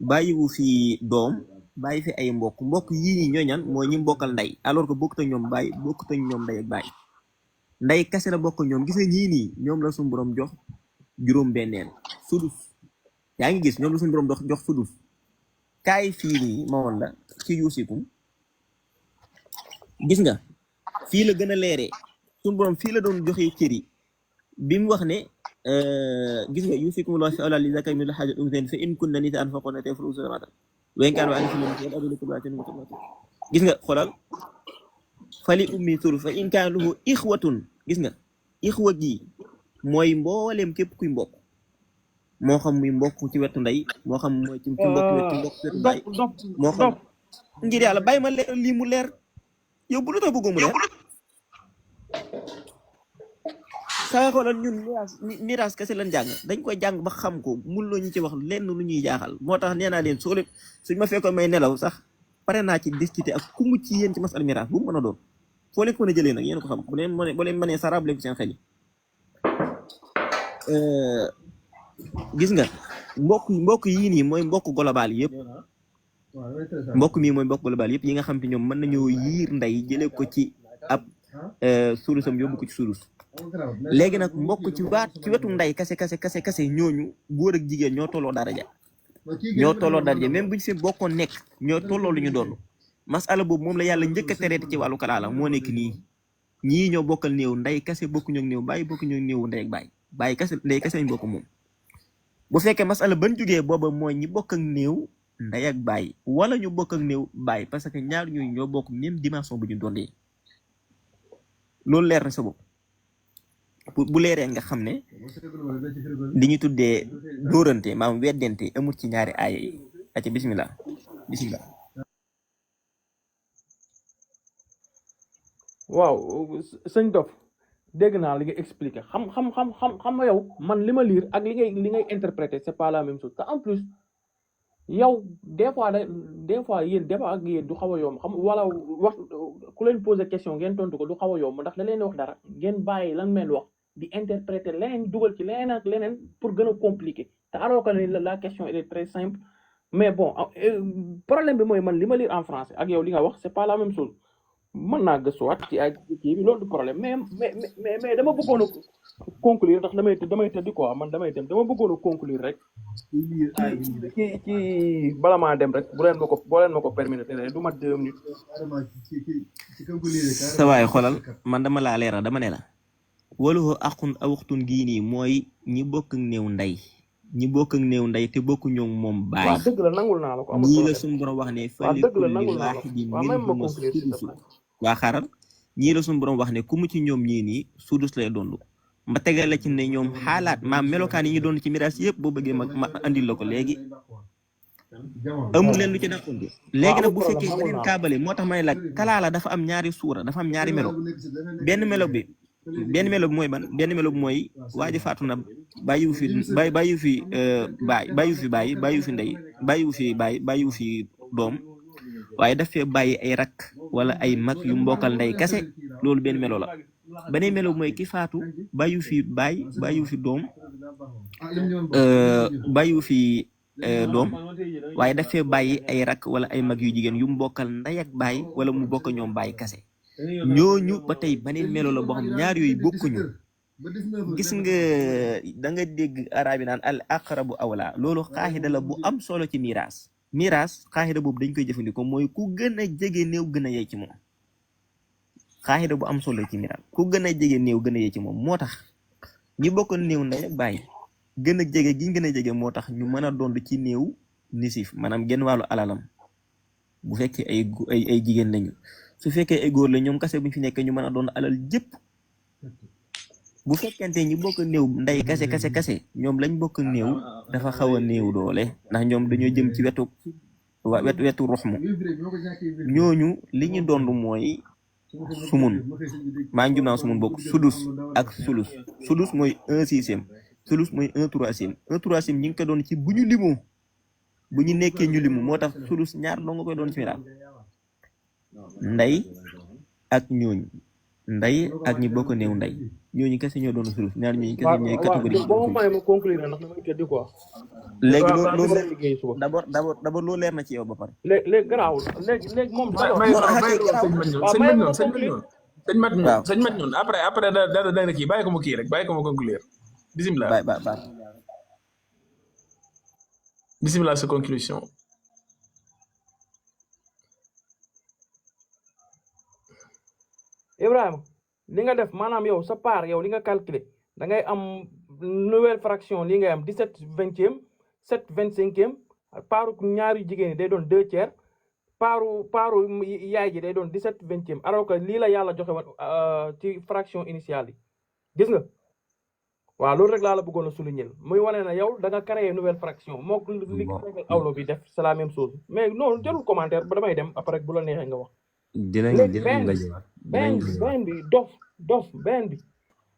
bàyyiwu fi doom bàyyi fi ay mbokk yii nii ñooy ñan mooy ñi bokkal ndey alors que bokkut ak ñoom baay bokkut ak ñoom ndey ak baay ndey kese la bokk ñoom gis nga ñii nii ñoom la suñu borom jox juróom-benneel sudus yaa ngi gis ñoom la suñu borom jox sudus kaay fii nii ma woon la ci yuusikum gis nga fii la gën a leeree suñu borom fii la doon joxe cër yi bi mu wax ne gis nga yuusikum llahu fi awlaadikum li zakari mithlu hazzil unsayayni fa in kunna nisaa'an fawqa ithnatayni falahu thuluthu mimmaa tarak wa in kaanu gis nga xoolal fali ummi thuluth fa in kaana lahu ixwatun gis nga ixwa gi mooy mbooleem képp kuy mbokk moo xam muy mbokk ci wetu ndey moo xam mooy ci mbokk ci wetu baay moo xam ngir yàlla bàyyi ma leer lii mu leer yow bu lu tax bëggoo mu leer saa xoolal ñun miraas kese lañ jàng dañ koy jàng ba xam ko mun loo ñu ci wax lenn lu ñuy jaaxal moo tax nee naa leen soo leen suñ ma fekkoon may nelaw sax pare naa ci discuter ak ku mu ci yéen ci masal miraas bu mu mën a doon foo leen ko mën a jëlee nag yéen ko xam bu leen mënee sarab leen ko seen xel yi gis nga mbokk yii nii mooy mbokk global yëpp mbokk mii mooy mbokk global yëpp yi nga xam te ñoom mën nañoo yiir ndey jëlee ko ci ab sulusam yóbbu ko ci sulus léegi nag mbokk ci wetu ndey kase ñooñu góor ak jigéen ñoo tolloo daraja même buñ fi bokkoon nekk ñoo tolloo lu ñu doon masala boobu moom la yàlla njëkk a tereete ci wàllu kalaala moo nekk nii ñii ñoo bokkal néew ndey kase bokkuñu ak néew bàyyi bokkuñu ak néew ndey ak bàyyi kase ndey kase lañ bokk moom bu fekkee masala ban jógee booba mooy ñi bokk ak néew ndey ak bàyyi wala ñu bokk ak néew bàyyi parce que ñaar ñooñu ñoo bokk même dimension bu ñu dondee loolu leer na sa bopp bu leeree nga xam ne li ñu tuddee dóorante maam weddente amul ci ñaari aaya yi aca bismillah waaw sëñ Dof dégg naa li nga expliqué xam nga yow man li ma lire ak li ngay interpréter c'est pas la même chose te en plus yow des fois yéen débat ak yéen du xaw a yomb xam wala wax ku leen poser question ngeen tontu ko du xaw a yomb ndax da leen wax dara ngeen bàyyi lan meen wax di interpréter leneen dugal ci leneen ak leneen pour gën a compliquer te alors que la question elle est très simple mais bon problème bi mooy man li ma lire en français ak yow li nga wax c'est pas la même chose mën naa gëstuwaat ci ay kii bi loolu du problème mais dama bëggoon a conclure ndax damay tëddi quoi man damay dem dama bëggoon a conclure rek ci bala maa dem rek boo leen ma ko permettre du mat 2 minutes. sa waay xoolal man dama laa leeral dama ne la waluhu aqun aw waxtun gii nii mooy ñi bokk ak néew ndey te bokk ñoom moom baay. waaw dëgg la nangul naa la ko ñii la suñu borom wax ne fa li kulli waahidin minhum sudus waa xaaral ñii la suñu borom wax ne ku mu ci ñoom ñii nii sudus lay doon ma tegal la ci ne ñoom xaalaat maam melokaan yi ñu doon ci miraas yëpp boo bëggee ma andil la ko léegi amul leen lu ci dàqonte léegi nag bu fekkee beneen kaabale moo tax may laaj kalaala dafa am ñaari suura dafa am ñaari melo benn melo bi mooy ban benn melo bi mooy waa ji faatu na bàyyiwu fi baay bàyyiwu fi ndey bàyyiwu fi doom waaye daf fee bàyyi ay rakk wala ay mag yu mbokkal ndey kase loolu benn melo la beneen melo mooy ki faatu bàyyiwu fi baay bàyyiwu fi doom bàyyiwu fi doom waaye daf fee bàyyi ay rakk wala ay mag yu jigéen yu mbokkal ndey ak baay wala mu bokk ñoom baay kase ñooñu ba tey beneen melo la boo xam ñaar yooyu bokkuñu gis nga da nga dégg arab yi naan al aqrabu awla loolu xaaxida la bu am solo ci miraas xaaxida boobu dañ koy jëfandikoo mooy ku gën a jege néew gën a yey ci moom xaaxida bu am solo ci miraas ku gën a jege néew gën a yey ci moom moo tax ñi bokk néew ndey ak baay gën a jege gi gën a jege moo tax ñu mën a dond ci néew nisif maanaam genn wàllu alalam bu fekkee ay jigéen lañu su fekkee ay góor la ñoom kase buñ fi nekkee ñu mën a doon alal jëpp bu fekkente ñi bokk néew ndey kase ñoom lañ bokk néew dafa xaw a néew doole ndax ñoom dañoo jëm ci wetu ruxmu ñooñu li ñu dond mooy sumun maa ngi jum naa sumun bokk sudus ak sulus mooy 1/6 sulus mooy 1/3 ñi ngi ko doon ci bu ñu limu bu ñu nekkee ñu limu moo tax sulus ñaar doo nga koy doon ci miraas ndey ak ñooñu ndey ak ñi bokk néew ndey ñooñu kese ñoo doon sulus ñaar ñooñu kese ñooy catégorie boo ma ma conclure ndax damay tëddi quoi léegi loolu d'abord loolu leer na ci yow ba pare léegi garaawul léegi moom sëñ mat ñun après da kii bàyyi ko mu kii rek bàyyi ko mu conclure bismillah bismillah sa conclusion. Ibrahima li nga def maanaam yow sa part yow li nga calculer da ngay am nouvelle fraction li ngay am 17/20, 7/25, paaru ñaari jigéen ñi day doon 2/3, paaru yaay ji day doon 17/20, alors que lii la yàlla joxe woon ci fraction initiale yi gis nga waaw loolu rek laa la bëggoon a souligner muy wane na yow da nga créer nouvelle fraction moo li awlo bi def c'est la même chose mais non jarul commentaire ba damay dem après bu la neexee nga wax. dinañ benn bi dof benn bi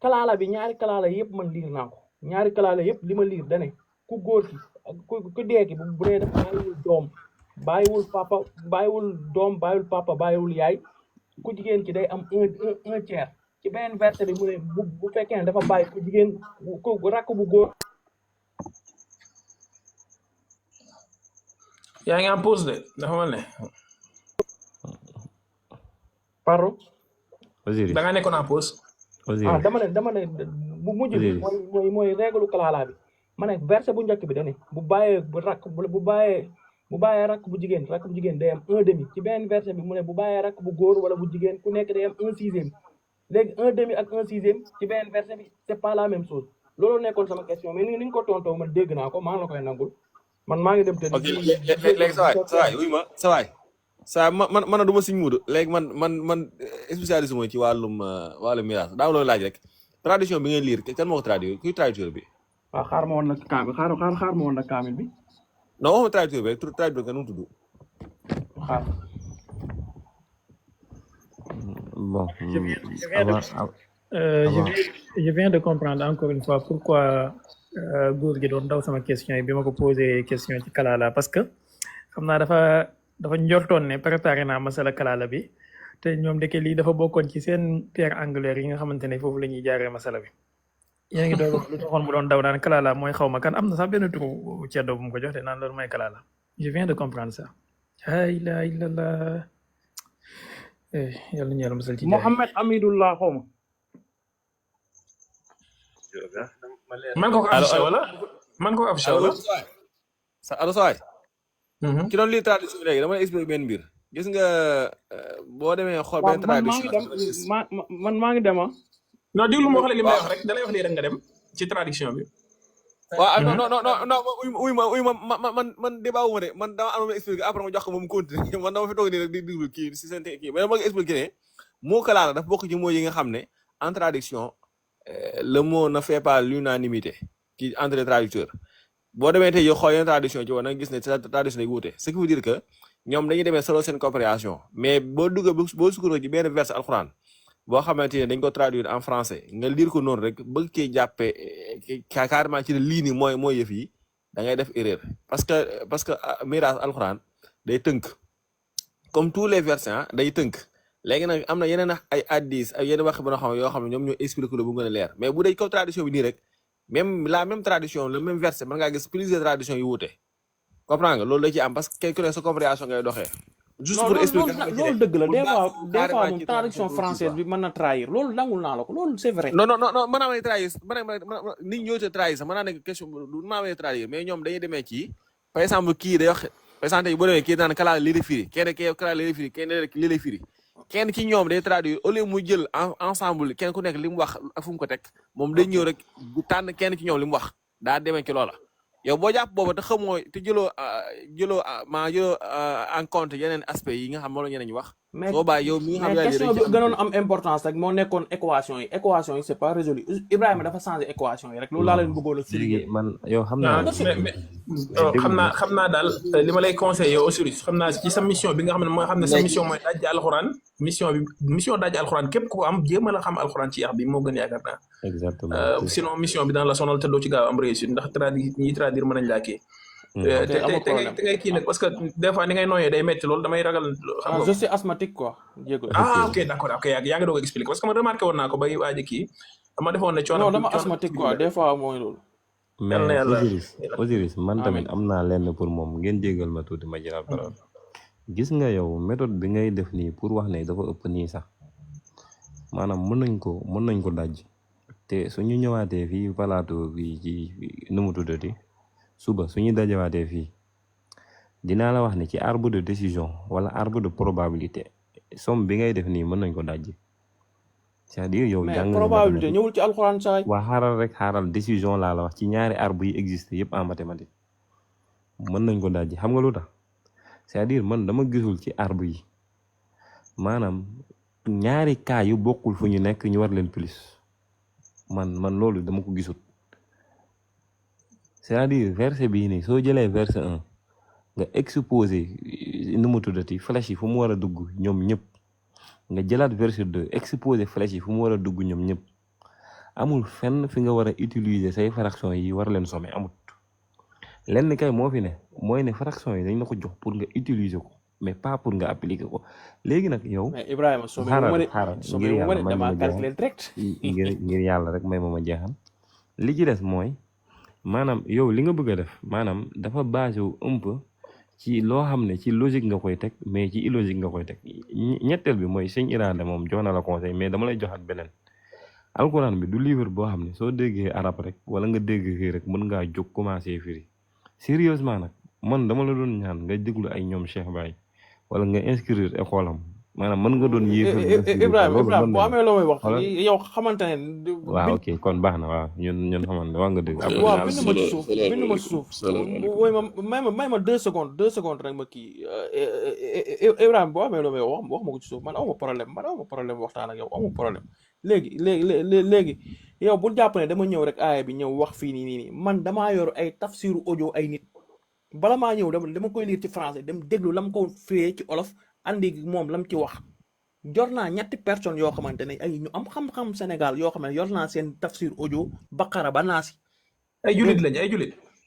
kalaala bi ñaari kalaala yëpp man liir naa ko ñaari kalaala yëpp li ma liir dane ku góor ki ku dee ki bu dee def bàyyiwul doom bàyyiwul papa bàyyiwul yaay ku jigéen ki day am un tiers ci beneen verset bi mu ne bu fekkee ne dafa bàyyi ku jigéen ku rakk bu góor. yaa ngi en pause de dafa mel ne. pardon. da nga nekkoon en pause. dama ne bu mujj bi mooy règle kalaala bi ma ne verset bu njëkk bi da ne bu bàyyee rakk bu jigéen day am 1/2 ci beneen verset bi mu ne bu bàyyee rakk bu góor wala bu jigéen ku nekk day am 1/6 léegi 1/2 ak 1/6 ci beneen verset bi c'est pas la même chose loolu nekkoon sama question mais ni nga ko tontoo man dégg naa ko maa ngi la koy nangul man maa ngi dem te léegi sa waay man du ma siñ muudu léegi man spécialiste mooy ci wàllum miraas daa loolu laaj rek traduction bi ngeen lire kan moo ko traduire kuy traducteur bi waaw xaar ma woon na kaamil bi non waxuma traducteur bi rek traducteur nga nu mu tudd xaar bon je viens de comprendre encore une fois pourquoi góor gi doon daw sama question yi bi ma ko posé question ci kalaala parce que xam naa dafa njortoon ne préparé naa masala kalaala bi te ñoom deke lii dafa bokkoon ci seen pierre angulaire yi nga xamante ne foofu la ñuy jaaree masala bi yaa ngi doon lu taxoon mu doon daw naan kalaala mooy xaw ma kan am na sax benn turu ceddo bu mu ko jox te naan loolu mooy kalaala je viens de comprendre ça la ilaha illallah yàlla ñu yàlla musal ci Mohamed Amidullah xaw ma man ko affiché wala allo sawaay ki doon lii traduction léegi dama lay expliquer benn mbir gis nga boo demee xool benn traduction maa ngi dem non déglu ma wax la li may wax rek dalay wax lii rek nga dem ci traduction bi waaw non uy ma man débat wu ma de man dama am ma expliquer après ma jox ko moom continuer man dama fi toog nii rek di déglu kii si seen kii mais dama nga expliquer ne moo kalaala dafa bokk ci mots yi nga xam ne en traduction le mot ne fait pas l'unanimité ci entre les traducteurs boo demee tey yow xool yenn traduction ci woon nag gis ne traduction yi wuute ce qui veut dire que ñoom dañuy demee solo seen compréhension mais boo duggee boo sukkandiku ci benn verset alxuraan boo xamante ne dañ ko traduire en français nga lire ko noonu rek bëgg cee jàppee carrément ci ne lii nii mooy yëf yi da ngay def erreur parce que miraas alxuraan day tënk comme tous les versets day tënk léegi nag am na yeneen ay hadis ak yeneen wax ba yoo xam ne ñoom ñoo expliqué bu gën a leer mais bu dee comme traduction bi nii rek même la même tradition le même verset mën ngaa gis plusieurs traditions yu wuute comprends nga loolu da ci am parce que quelque chose sa compréhension ngay doxee. juste pour expliquer loolu dëgg la des fois moom traduction française bi mën na trahir loolu nangul naa la ko loolu c'est vrai. non mën naa may trahir nit ñoo te trahir sax mën naa nekk question du maa may trahir mais ñoom dañuy demee ci par exemple kii day wax par exemple tey boo demee kii naan kalaala lii la firi kenn kalaala lii la firi kenn lii la firi kenn ci ñoom day traduire au lieu mu jël ensemble kenn ku nekk li mu wax ak fu mu ko teg moom day ñëw rek bu tànn kenn ci ñoom li mu wax daa demee ci loola yow boo jàpp booba te xamoo te jëloo en compte yeneen aspects yi nga xam moom la ñeneen ñi wax. soo bàyyi yow mi nga xam mais question bi gënoon am importance rek moo nekkoon équation yi c'est pas résolu Ibrahima dafa changé équation yi rek loolu laa leen bëggoon a souligner. man yow xam naa daal li ma lay conseillé yow aussi xam naa ci sa mission bi nga xam ne mooy xam ne sa mission mooy dajji alxuraan mission dajji alxuraan képp ku am jéem a la xam alxuraan ci yax bi moo gën yaakaar naa. exactement sinon mission bi daan la sonal te doo ci gaaw am réussite ndax ñi traduire mën nañ laa kii. te ngay kii nag parce que des fois ni ngay nooyee day metti loolu damay ragal. xam nga je suis asthmatique quoi. ok d'accord ok yaa ngi doog a expliquer parce que ma remarqué woon naa ko bay waaji kii dama defoon ne coono. non dama asthmatique quoi des fois mooy loolu. mais Osiris man tamit am naa lenn pour moom ngeen jégal ma tuuti ma jëlaat parole. gis nga yow méthode bi ngay def nii pour wax ne dafa ëpp nii sax maanaam mën nañ ko daj te suñu ñëwaatee fii plateau bi ci nu mu tuddati suba suñu dajawaatee fii dinaa la wax ne ci arbre de décision wala arbre de probabilité somme bi ngay def nii mën nañ ko dajji c'est-à-dire yow mais jàng nga probabilité mathématique ñëwul ci alxuraan saay. waa xaaral décision laa la wax ci ñaari arbre yi existe yëpp en mathématique mën nañ ko dajji xam nga lu tax c'est-à-dire man dama gisul ci arbre yi maanaam ñaari cas yu bokkul fu ñu nekk ñu war leen plus man loolu dama ko gisul c'est-à-dire verset bii nii soo jëlee verset 1 nga exposé nu mu tuddati flèche yi fu mu war a dugg ñoom ñëpp nga jëlaat verset 2 exposé flèche yi fu mu war a dugg ñoom ñëpp amul fenn fi nga war a utiliser say fraction yi war leen sommer amut lenn kay moo fi ne mooy ne fraction yi dañ la ko jox pour nga utiliser ko mais pas pour nga appliquer ko léegi nag yow. mais Ibrahima soo xaaral ngir yàlla dama calculer direct. ngir yàlla rek may ma jeexal li ci des mooy maanaam yow li nga bëgg a def maanaam dafa basé wu un peu ci loo xam ne ci logique nga koy teg mais ci illogique nga koy teg ñetteel bi mooy sëñ Iraada moom jox na la conseil mais dama lay joxaat beneen alquran bi du livre boo xam ne soo déggee arab rek wala nga dégg fii rek mën ngaa jóg commencé firi sérieusement nag man dama la doon ñaan nga déglu ay ñoom Cheikh Baye wala nga inscrire école am maanaam mën nga doon Ibrahima boo amee loo may wax yow xamante ne waaw ok kon baax na waaw ñun xamante wax nga dëgg waaw bind ma ci suuf wooy may ma 2 secondes rek ma kii Ibrahima boo amee loo may wax ma ko ci suuf man awma problème waxtaan ak yow awma problème léegi yow bul jàpp ne dama ñëw rek aaya bi ñëw wax fii nii man damaa yor ay tafsiru audio ay nit bala maa ñëw dama koy lire ci français dem déglu lam ko firee ci olof andi moom lam ci wax jor naa 3 personnes yoo xamante ne ay ñu am xam-xam Sénégal yoo xam ne yor naa seen tafsir audio baqara ba naasi ay julit lañ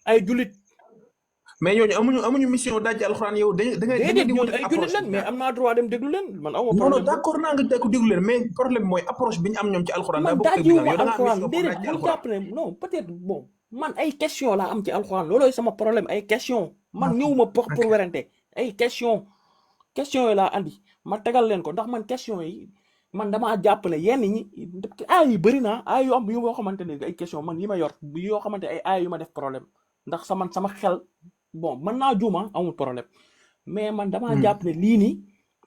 ay julit mais ñooñu amuñu mission dajji alxuraan yow da ngay ñooñu ay julit lañ mais am naa droit dem déglu leen man aw ma problème non d'accord naa nga déglu leen mais problème mooy approche bi ñu am ñoom ci alxuraan man dajjiwuma alxuraan déedéet bu jàpp ne non peut-être bon man ay question laa am ci alxuraan loolooy sama problème ay question man ñëwuma pour werante ay question yi laa andi ma tegal leen ko ndax man question yi man damaa jàpp ne yenn ñi ay yu bëri naa ay yu am yoo xamante ne ay question man yi ma yor yoo xamante ay yu ma def problème ndax sama xel bon mën naa juuma amul problème mais man damaa jàpp ne lii nii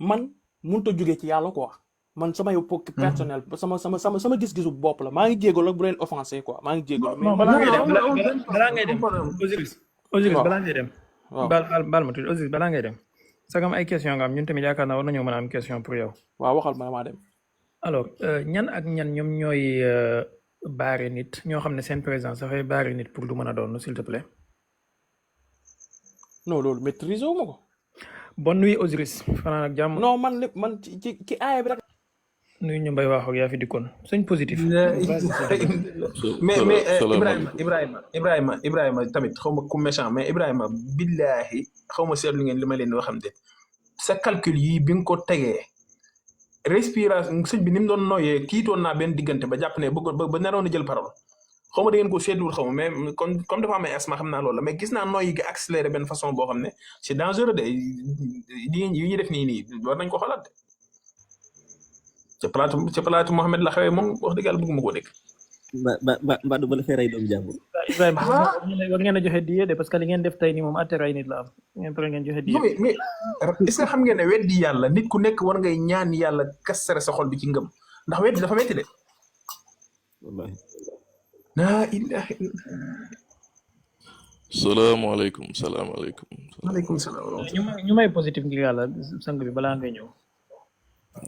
man mënut a jógee ci yàlla quoi man sama yow personnel sama gis-gisu bopp la maa ngi jégalu ak bu leen offensé quoi maa ngi jégalu. mais balaa ngay dem Osiris balaa ngay dem. waaw baal ma tuuti Osiris balaa ngay dem. sagam ay question nga am ñun tamit yaakaar naa war nañoo mën a am question pour yow. waaw waxal ma maa dem. alors ñan ak ñan ñoom ñooy baare nit ñoo xam ne seen présence dafay baare nit pour lu mën a doon s'il te plaît. non loolu maîtriser wu ma ko. bonne nuit Osiris fanaan ak jàmm. non man ci aaya bi rek. nuyu ñu mbay wax ak yaa fi dikkoon sëñ positif. mais Ibrahima tamit xaw ma ku méchant mais Ibrahima billahi xaw ma seetlu ngeen li ma leen di waxam de sa calcul yi bi nga ko tegee respiration sëñ bi ni mu doon nooyee kiitoon naa benn diggante ba jàpp ne ba naroon a jël parole xaw ma da ngeen ko seetluwul xaw ma mais comme dafa am ay asma xam naa loolu la mais gis naa nooyi gi accéléré benn façon boo xam ne c'est dangereux de yi ñuy def nii war nañ ko xoolaat de. ca plateau Mohamed la xewee moom wax dëgg yàlla bëgguma koo dégg. ba du ba la fee rey doomu jàmbur. Ibrahima war ngeen a joxe diye de parce que li ngeen def tey nii moom atte rey nit la am ngeen pare ngeen joxe diye. mais est-ce que xam ngeen ne weddi yàlla nit ku nekk war ngay ñaan yàlla kasare sa xol bi ci ngëm ndax weddi dafa metti de. wallaahi. laa ilaaha illa. salaamaaleykum. maaleykum salaam. ñu may positif ngir yàlla sang bi balaa ngay ñëw.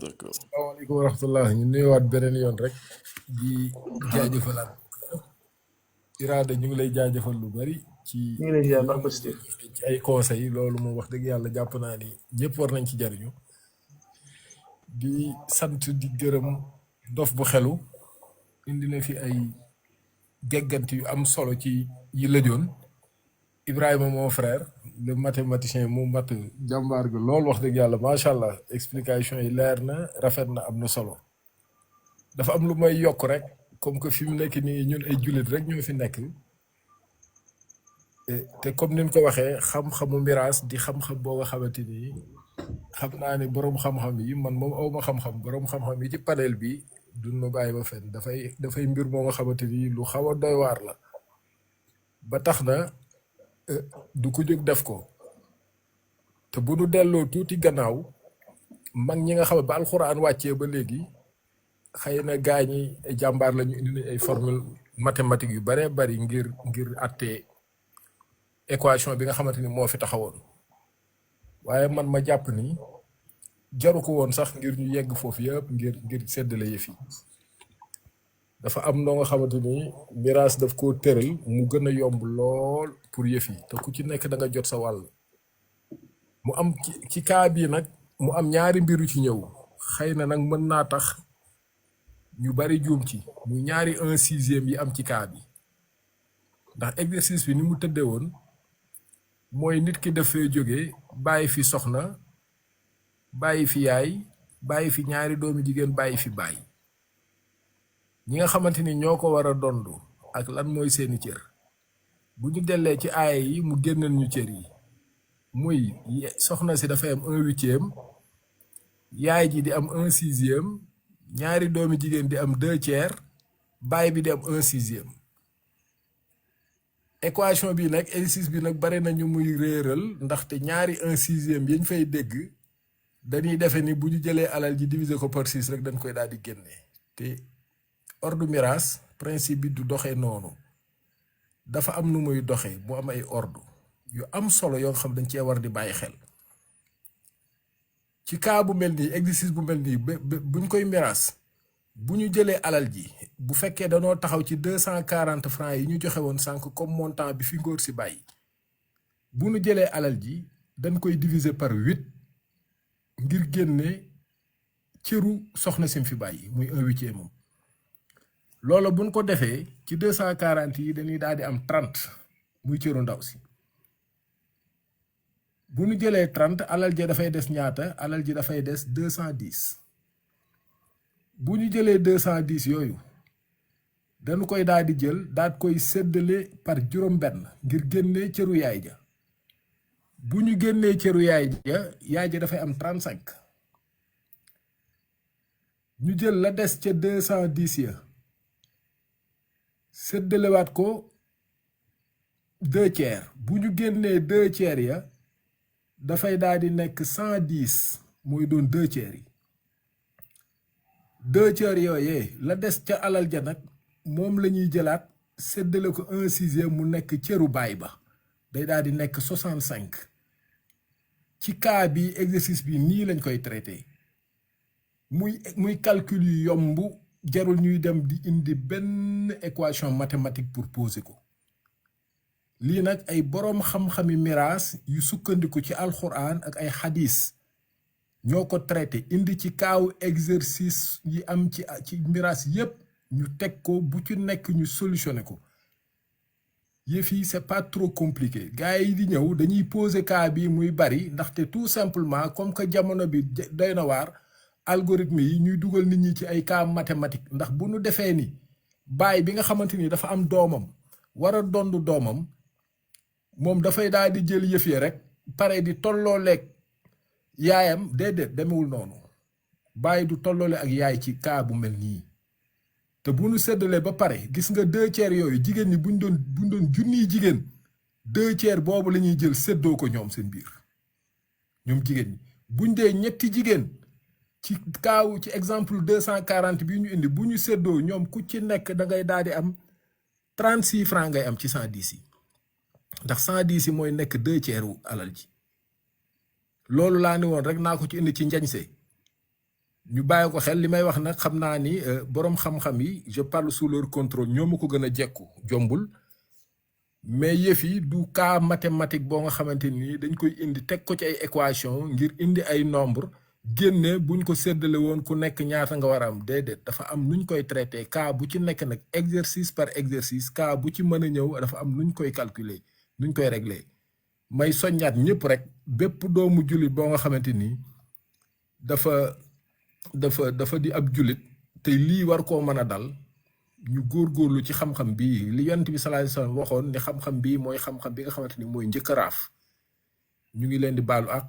d'accord. asalaamaaleykum wa rahmatulah ñu nuyuwaat beneen yoon rek di jaajëfalaat Iraada ñu ngi lay jaajëfal lu bari ci ay conseils loolu moom wax dëgg yàlla jàpp naa ni ñëpp war nañ ci jariñu di sant di gërëm dof bu xelu indi na fi ay gegganti yu am solo ci yi lëjoon Ibrahima mon frère le mathématicien mu mat jàmbaar gi loolu wax dëgg yàlla macha allah explication yi leer na rafet na am na solo dafa am lu may yokk rek comme que fi mu nekk nii ñun ay jullit rek ñoo fi nekk te comme ni ñu ko waxee xam-xamu miraas di xam-xam boo nga xamante ni xam naa ne boroom xam-xam yi man moom awma xam-xam boroom xam-xam yi ci panel bi duñu bàyyi ba fen dafay mbir moo nga xamante ni lu xaw a doy waar la ba tax na du ko jóg def ko te bu nu delloo tuuti gannaaw mag ñi nga xam ne ba alxuraan wàccee ba léegi xëy na gaa ñi ay jàmbaar lañu indi nañ ay formule mathématique yu baree bari ngir àtte équation bi nga xamante ni moo fi taxawoon waaye man ma jàpp ni jaru ko woon sax ngir ñu yegg foofu yëpp ngir séddale yëf yi dafa am noo nga xamante ni miraas daf koo tëral mu gën a yomb lool pour yëf yi te ku ci nekk da nga jot sa wàll mu am ci kaa bii nag mu am ñaari mbir yu ci ñëw xëy na nag mën naa tax ñu bari juum ci muy ñaari 1/6 yi am ci kaa bi ndax exercice bi ni mu tëddee woon mooy nit ki dafay jóge bàyyi fi soxna bàyyi fi yaay bàyyi fi ñaari doomi jigéen bàyyi fi baay ñi nga xamante ni ñoo ko war a dondu ak lan mooy seeni cër bu ñu dellee ci aaya yi mu génnal ñu cër yi muy soxna si dafay am 1/8 yaay ji di am 1/6 ñaari doomi jigéen di am 2/3 baay bi di am 1/6 équation bi nag exercice bi nag bare nañu muy réeral ndaxte ñaari 1/6 yañ fay dégg dañuy defe ni bu ñu jëlee alal ji diviser ko par 6 rek dañ koy daal di génne te ordre miraas principe bi du doxee noonu dafa am nu muy doxee mu am ay ordre yu am solo yoo xam dañ cee war di bàyyi xel ci cas bu mel nii exercice bu mel nii buñ koy miraas bu ñu jëlee alal ji bu fekkee danoo taxaw ci 240 francs yi ñu joxe woon sànq comme montant bi fi ngóor si bàyyi bu ñu jëlee alal ji dañ koy diviser par 8 ngir génne cëru soxna sim fi bàyyi muy 1/8 moom loolu buñ ko defee ci 240 yi dañuy daal di am 30 muy cëru ndaw si bu ñu jëlee 30 alal ji dafay des ñaata alal ji dafay des 210 bu ñu jëlee 210 yooyu dañu koy daal di jël daal koy séddale par juróom-benn ngir génnee cëru yaay ja bu ñu génnee cëru yaay ja dafay am 35 ñu jël la des ca 210 ya séddalewaat ko 2/3 bu ñu génnee 2/3 ya dafay daal di nekk 110 mooy doon 2/3 yi 2/3 yooyee la des ca alal ja nag moom la ñuy jëlaat séddale ko 1/6 mu nekk cëru baay ba day daal di nekk 65 ci cas bi exercice bi nii lañ koy traité muy calcul yu yomb jarul ñuy dem di indi benn équation mathématique pour poser ko lii nag ay boroom xam-xami miraas yu sukkandiku ci alxuraan ak ay xadis ñoo ko traité indi ci kaawu exercice yi am ci miraas yépp ñu teg ko bu ci nekk ñu solutionné ko yëf yi c'est pas trop compliqué gars yi di ñëw dañuy poser cas bi muy bari ndaxte tout simplement comme que jamono bi doy na waar algorithme yi ñuy dugal nit ñi ci ay cas mathématique ndax bu nu defee ni baay bi nga xamante ni dafa am doomam war a dondu doomam moom dafay daal di jël yëf yi rek pare di tolloo leeg yaayam déedéet demewul noonu baay du tolloole ak yaay ci cas bu mel nii te bu nu séddalee ba pare gis nga 2/3 yooyu jigéen ñi buñ doon junniy jigéen 2/3 boobu la ñuy jël séddoo ko ñoom seen biir ñoom jigéen ñi buñ dee ñetti jigéen ci kaaw ci exemple 240 bi ñu indi bu ñu séddoo ñoom ku ci nekk da ngay daal di am 36 francs ngay am ci 110 yi ndax 110 yi mooy nekk 2/3 wu alal ji loolu laa ne woon rek naa ko ci indi ci njañse ñu bàyyi ko xel li may wax nag xam naa ni boroom xam-xam yi je parle sous leur contrôle ñoo ma ko gën a jekku jombul mais yëf yi du cas mathématique boo nga xamante ni dañ koy indi teg ko ci ay équation ngir indi ay nombre génne buñ ko séddale woon ku nekk ñaata nga war a am déedéet dafa am nuñ koy traité cas bu ci nekk nag exercice par exercice cas bu ci mën a ñëw dafa am nuñ koy calculer nuñ koy régler may soññaat ñëpp rek bépp doomu jullit boo nga xamante ni dafa di ab jullit te lii war koo mën a dal ñu góorgóorlu ci xam-xam bii li yonent bi sallallahu alayhi wasallam waxoon ne xam-xam bii mooy xam-xam bi nga xamante ni mooy njëkk a raaf ñu ngi leen di baalu àq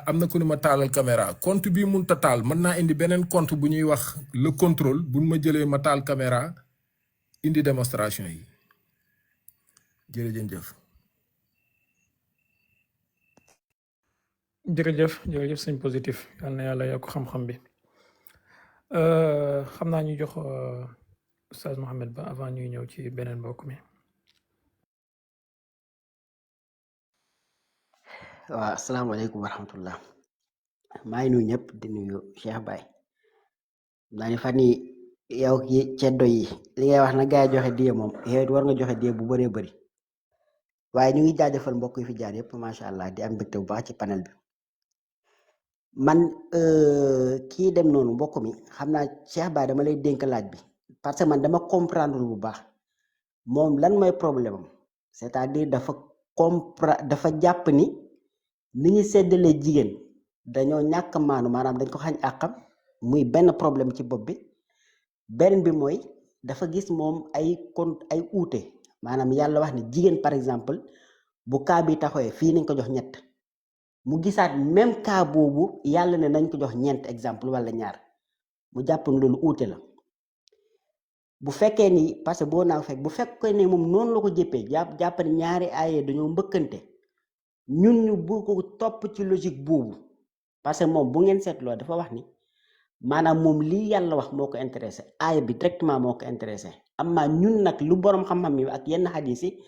am na ku ne ma taalal caméra compte bi mun ta taal mën naa indi beneen compte bu ñuy wax le contrôle buñ ma jëlee ma taal caméra indi démonstration yi jërëjëf. jërëjëf sëñ positif yal na yàlla yokk xam-xam bi xam naa ñu jox Oustaz Mohamed Ba avant ñuy ñëw ci beneen mbokk mi. waaw asalaamaaleykum wa rahmatullah maa ngi nuyu ñëpp di nuyu Cheikh Baye naa ni fan yi yow ki ceddo yi li ngay wax na gaa yi joxe diye moom yow it war nga joxe diye bu bëree bëri waaye ñu ngi jaajëfal mbokk yi fi jaar yëpp macha allah di am mbégte bu baax ci panel bi man kii dem noonu mbokk mi xam naa Cheikh Baye dama lay dénk laaj bi parce que man dama comprendre bu baax moom lan mooy problème am c'est-à-dire dafa jàpp ni ñu seddalee jigéen dañoo ñàkk maanu maanaam dañ ko xañ àqam muy benn problème ci bopp bi benn bi mooy dafa gis moom ay uute maanaam yàlla wax ni jigéen par exemple bu kaa bi taxawee fii nañ ko jox ñett mu gisaat même cas boobu yàlla ne nañ ko jox ñeent exemple wala ñaar mu jàpp ne loolu uute la bu fekkee ni parce que boo naa fekk bu fekkee ne moom noonu la ko jëppee jàpp ne ñaari aaye dañoo mbëkkante ñun ñu bu ko topp ci logique boobu parce que moom bu ngeen seetloo dafa wax ni maanaam moom lii yàlla wax moo ko intéressé aaya bi directement moo ko intéressé amma ñun nag lu borom xam-xam yi ak yenn xadis yi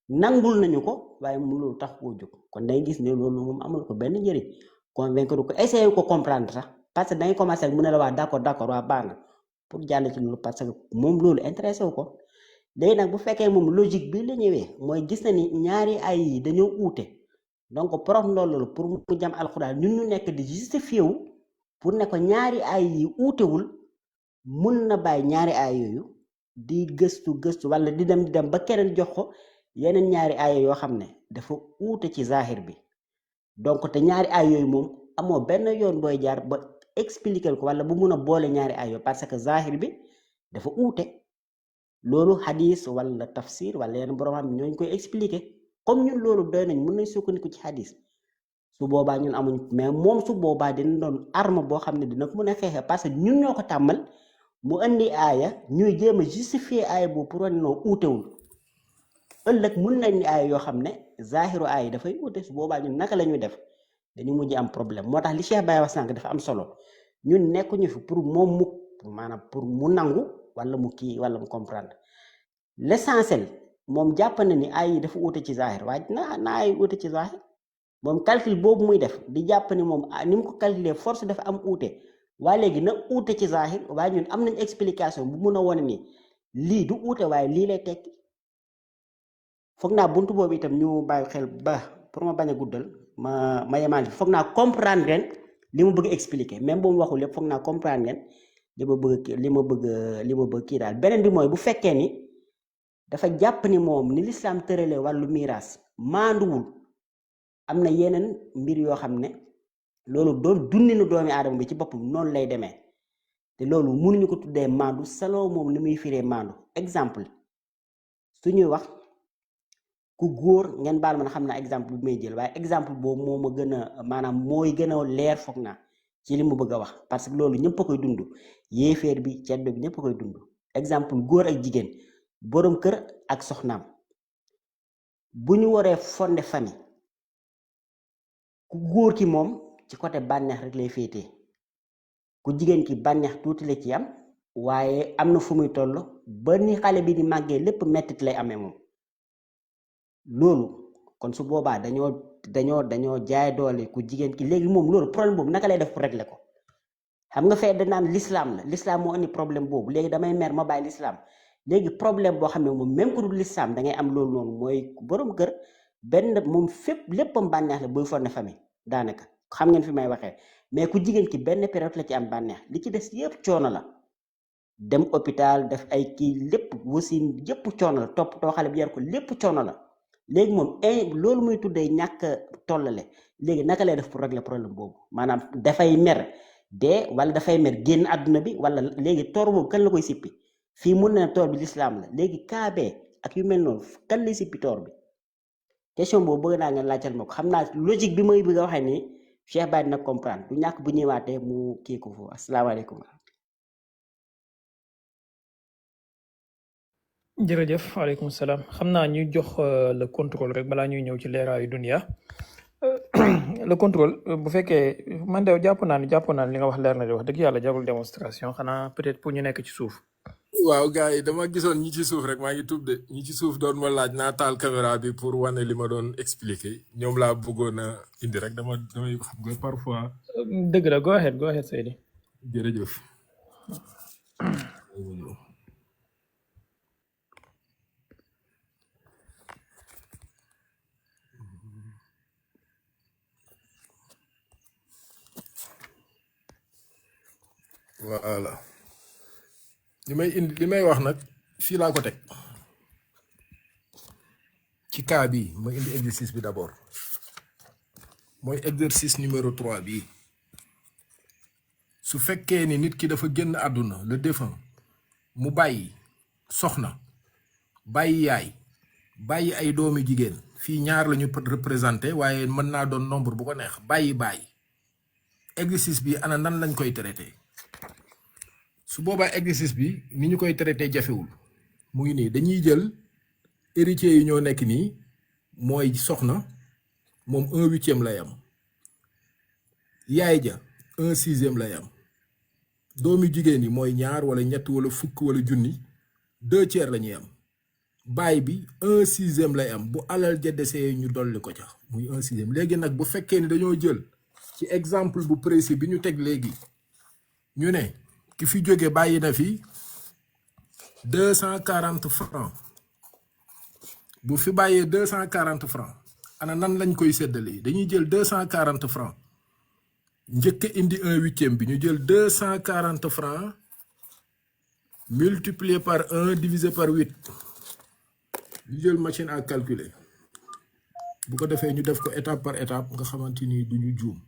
nangul nañu ko waaye mu loolu tax koo jóg kon day gis ne loolu moom amul ko benn njëriñ convaincre ko essayer ko comprendre sax parce que dangay commencé mu ne la waa d'accord waa baax na pour jàll ci loolu parce que moom loolu intéressé wu ko léegi nag bu fekkee moom logique bi la ñëwee mooy gis na ni ñaari ay yi dañoo uute donc prof loolu pour mu jam alxuraan ñun ñu nekk di justifié wu pour ne ko ñaari ay yi uutewul mun na bàyyi ñaari ay yooyu di gëstu wala di dem ba keneen jox ko yeneen ñaari ay yoo xam ne dafa uute ci zahir bi donc te ñaari ay yooyu moom amoo benn yoon booy jaar ba expliquer ko wala bu mun a boole ñaari ay yooyu parce que zahir bi dafa uute loolu hadis wala tafsir wala yeneen borom xam ñooñu koy expliquer comme ñun loolu doy nañ mën nañ sukkandiku ci hadis su boobaa ñun amuñ mais moom su boobaa dina doon arme boo xam ne dina ko mën a xeexee parce que ñun ñoo ko tàmmal mu indi aaya ñuy jéem a justifier aaya boobu pour wane noo uutewul ëllëg mun nañ ni aaya yoo xam ne zahiru aaya dafay uute su boobaa ñun naka la ñuy def dañu mujj am problème moo tax li Cheikh Baye wax sànq dafa am solo ñun nekkuñu fi pour moom mu maanaam pour mu nangu wala mu kii wala mu comprendre l'essentiel moom jàpp na ni ay yi dafa uute ci zahir waaye na ay uute ci zahir moom calcul boobu muy def di jàpp ni moom ni mu ko calculer force dafa am uute waaye léegi na uute ci zahir waaye ñun am nañ explication bu mun a wone ni lii du uute waaye lii lay tekki foog naa buntu boobu itam ñu bàyyi xel ba pour ma bañ a guddal ma yemaan foog naa comprendre ngeen li ma bëgg expliquer même bu mu waxul lépp foog naa comprendre ngeen li ma bëgg kii daal beneen bi mooy bu fekkee ni dafa jàpp ni moom ni lislaam tëralee wàllu miraas maanduwul am na yeneen mbir yoo xam ne loolu doon dundinu doomi aadama bi ci boppam noonu lay demee te loolu mënuñu ko tuddee maandu saloo moom ni muy firee maandu exemple su ñuy wax ku góor ngeen baal ma xam naa exemple bi may jël waaye exemple boobu moo ma gën a maanaam mooy gën a leer foog naa ci li mu bëgg a wax parce que loolu ñëpp a koy dund yéeféer bi ceddo bi ñëpp a koy dund exemple góor ak jigéen boroom kër ak soxnaam bu ñu waree fondé famille ku góor ki moom ci côté bànneex rek lay féetee ku jigéen ki bànneex tuuti la ci am waaye am na fu muy toll ba ni xale bi di màggee lépp mettit lay amee moom loolu kon su boobaa dañoo jaay doole ku jigéen ki léegi moom loolu problème boobu naka lay def pour régler ko xam nga fee da naan l'islam moo indi problème boobu léegi damay mer ma bàyyi l'islam léegi problème boo xam ne moom même ku dul l'islam da ngay am loolu noonu mooy borom kër benn moom fépp léppam bànneex la buy forne famille daanaka xam ngeen fi may waxee mais ku jigéen ki benn période la ci am bànneex li ci des yëpp coono la dem hôpital def ay kii lépp wasin yëpp coono la toppatoo xale bi yar ko lépp coono la léegi moom loolu muy tuddee ñàkk tollale léegi naka lay def pour régler problème boobu maanaam dafay mer dee wala dafay mer génn àdduna bi wala léegi toor boobu kan la koy sippi fii mun na toor bi l'islam la léegi kaabee ak yu mel noonu kan lay sippi toor bi question boobu bëgg naa ngeen laajal ma ko xam naa logique bi may bëgg a waxee nii Cheikh Baye dina comprendre du ñàkk bu ñëwaatee mu kii ko foofu asalaamaaleykum. jërëjëf waaleykum salaam xam naa ñu jox le contrôle rek balaa ñuy ñëw ci leeraayu dunia le contrôle bu fekkee man de jàpp naa ni li nga wax leer na di wax dëgg yàlla jarul démonstration xanaa peut-être pour ñu nekk ci suuf. waaw gars yi dama gisoon ñi ci suuf rek maa ngi tuub de ñi ci suuf doon ma laaj naa taal caméra bi pour wane li ma doon expliquer ñoom laa bëggoon a indi rek damay xam nga parfois. dëgg la go ahead Seydi. jërëjëf. voilà li may wax nag fii laa ko teg ci cas bi ma indi exercice bi d'abord mooy exercice numéro 3 bi su fekkee ni nit ki dafa génn àdduna le défunt mu bàyyi soxna bàyyi yaay bàyyi ay doomi jigéen fii ñaar la ñu représenté waaye mën naa doon nombre bu ko neex bàyyi exercice bi ana nan lañ koy traité su boobaa exercice bi ni ñu koy traité jafewul mu ngi nii dañuy jël héritiers yi ñoo nekk nii mooy soxna moom 1/8 lay am yaay ja 1/6 lay am doomi jigéen yi mooy ñaar wala ñett wala fukk wala junni 2/3 la ñuy am baay bi 1/6 lay am bu alal ja desee ñu dolli ko ca muy 1/6 léegi nag bu fekkee ni dañoo jël ci exemple bu précis bi ñu teg léegi ñu ne ki fi jóge bàyyi na fi 240 francs bu fi bàyyee 240 francs ana nan lañ koy séddalee dañuy jël 240 francs njëkk indi 1/8 bi ñu jël 240 francs multiplié par 1 divisé par 8 ñu jël machine à calculer bu ko defee ñu def ko étape par étape nga xamante ni du ñu juum.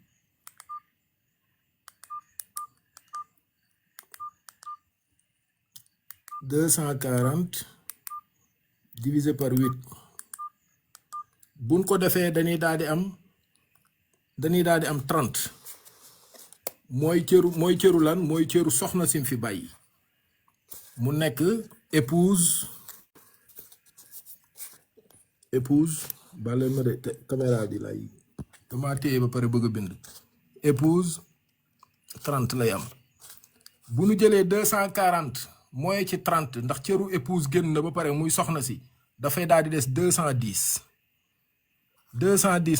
240 divisé par 8 buñ ko defee dañuy daal di am 30 mooy cëru lan mooy cëru soxna sim fi bàyyi mu nekk épouse bale ma de caméra bi lay dama téye ba pare bëgg a bind épouse 30 lay am bu ñu jëlee 240 mooy ci 30 ndax cëru épouse génn na ba pare muy soxna si dafay daal di des 210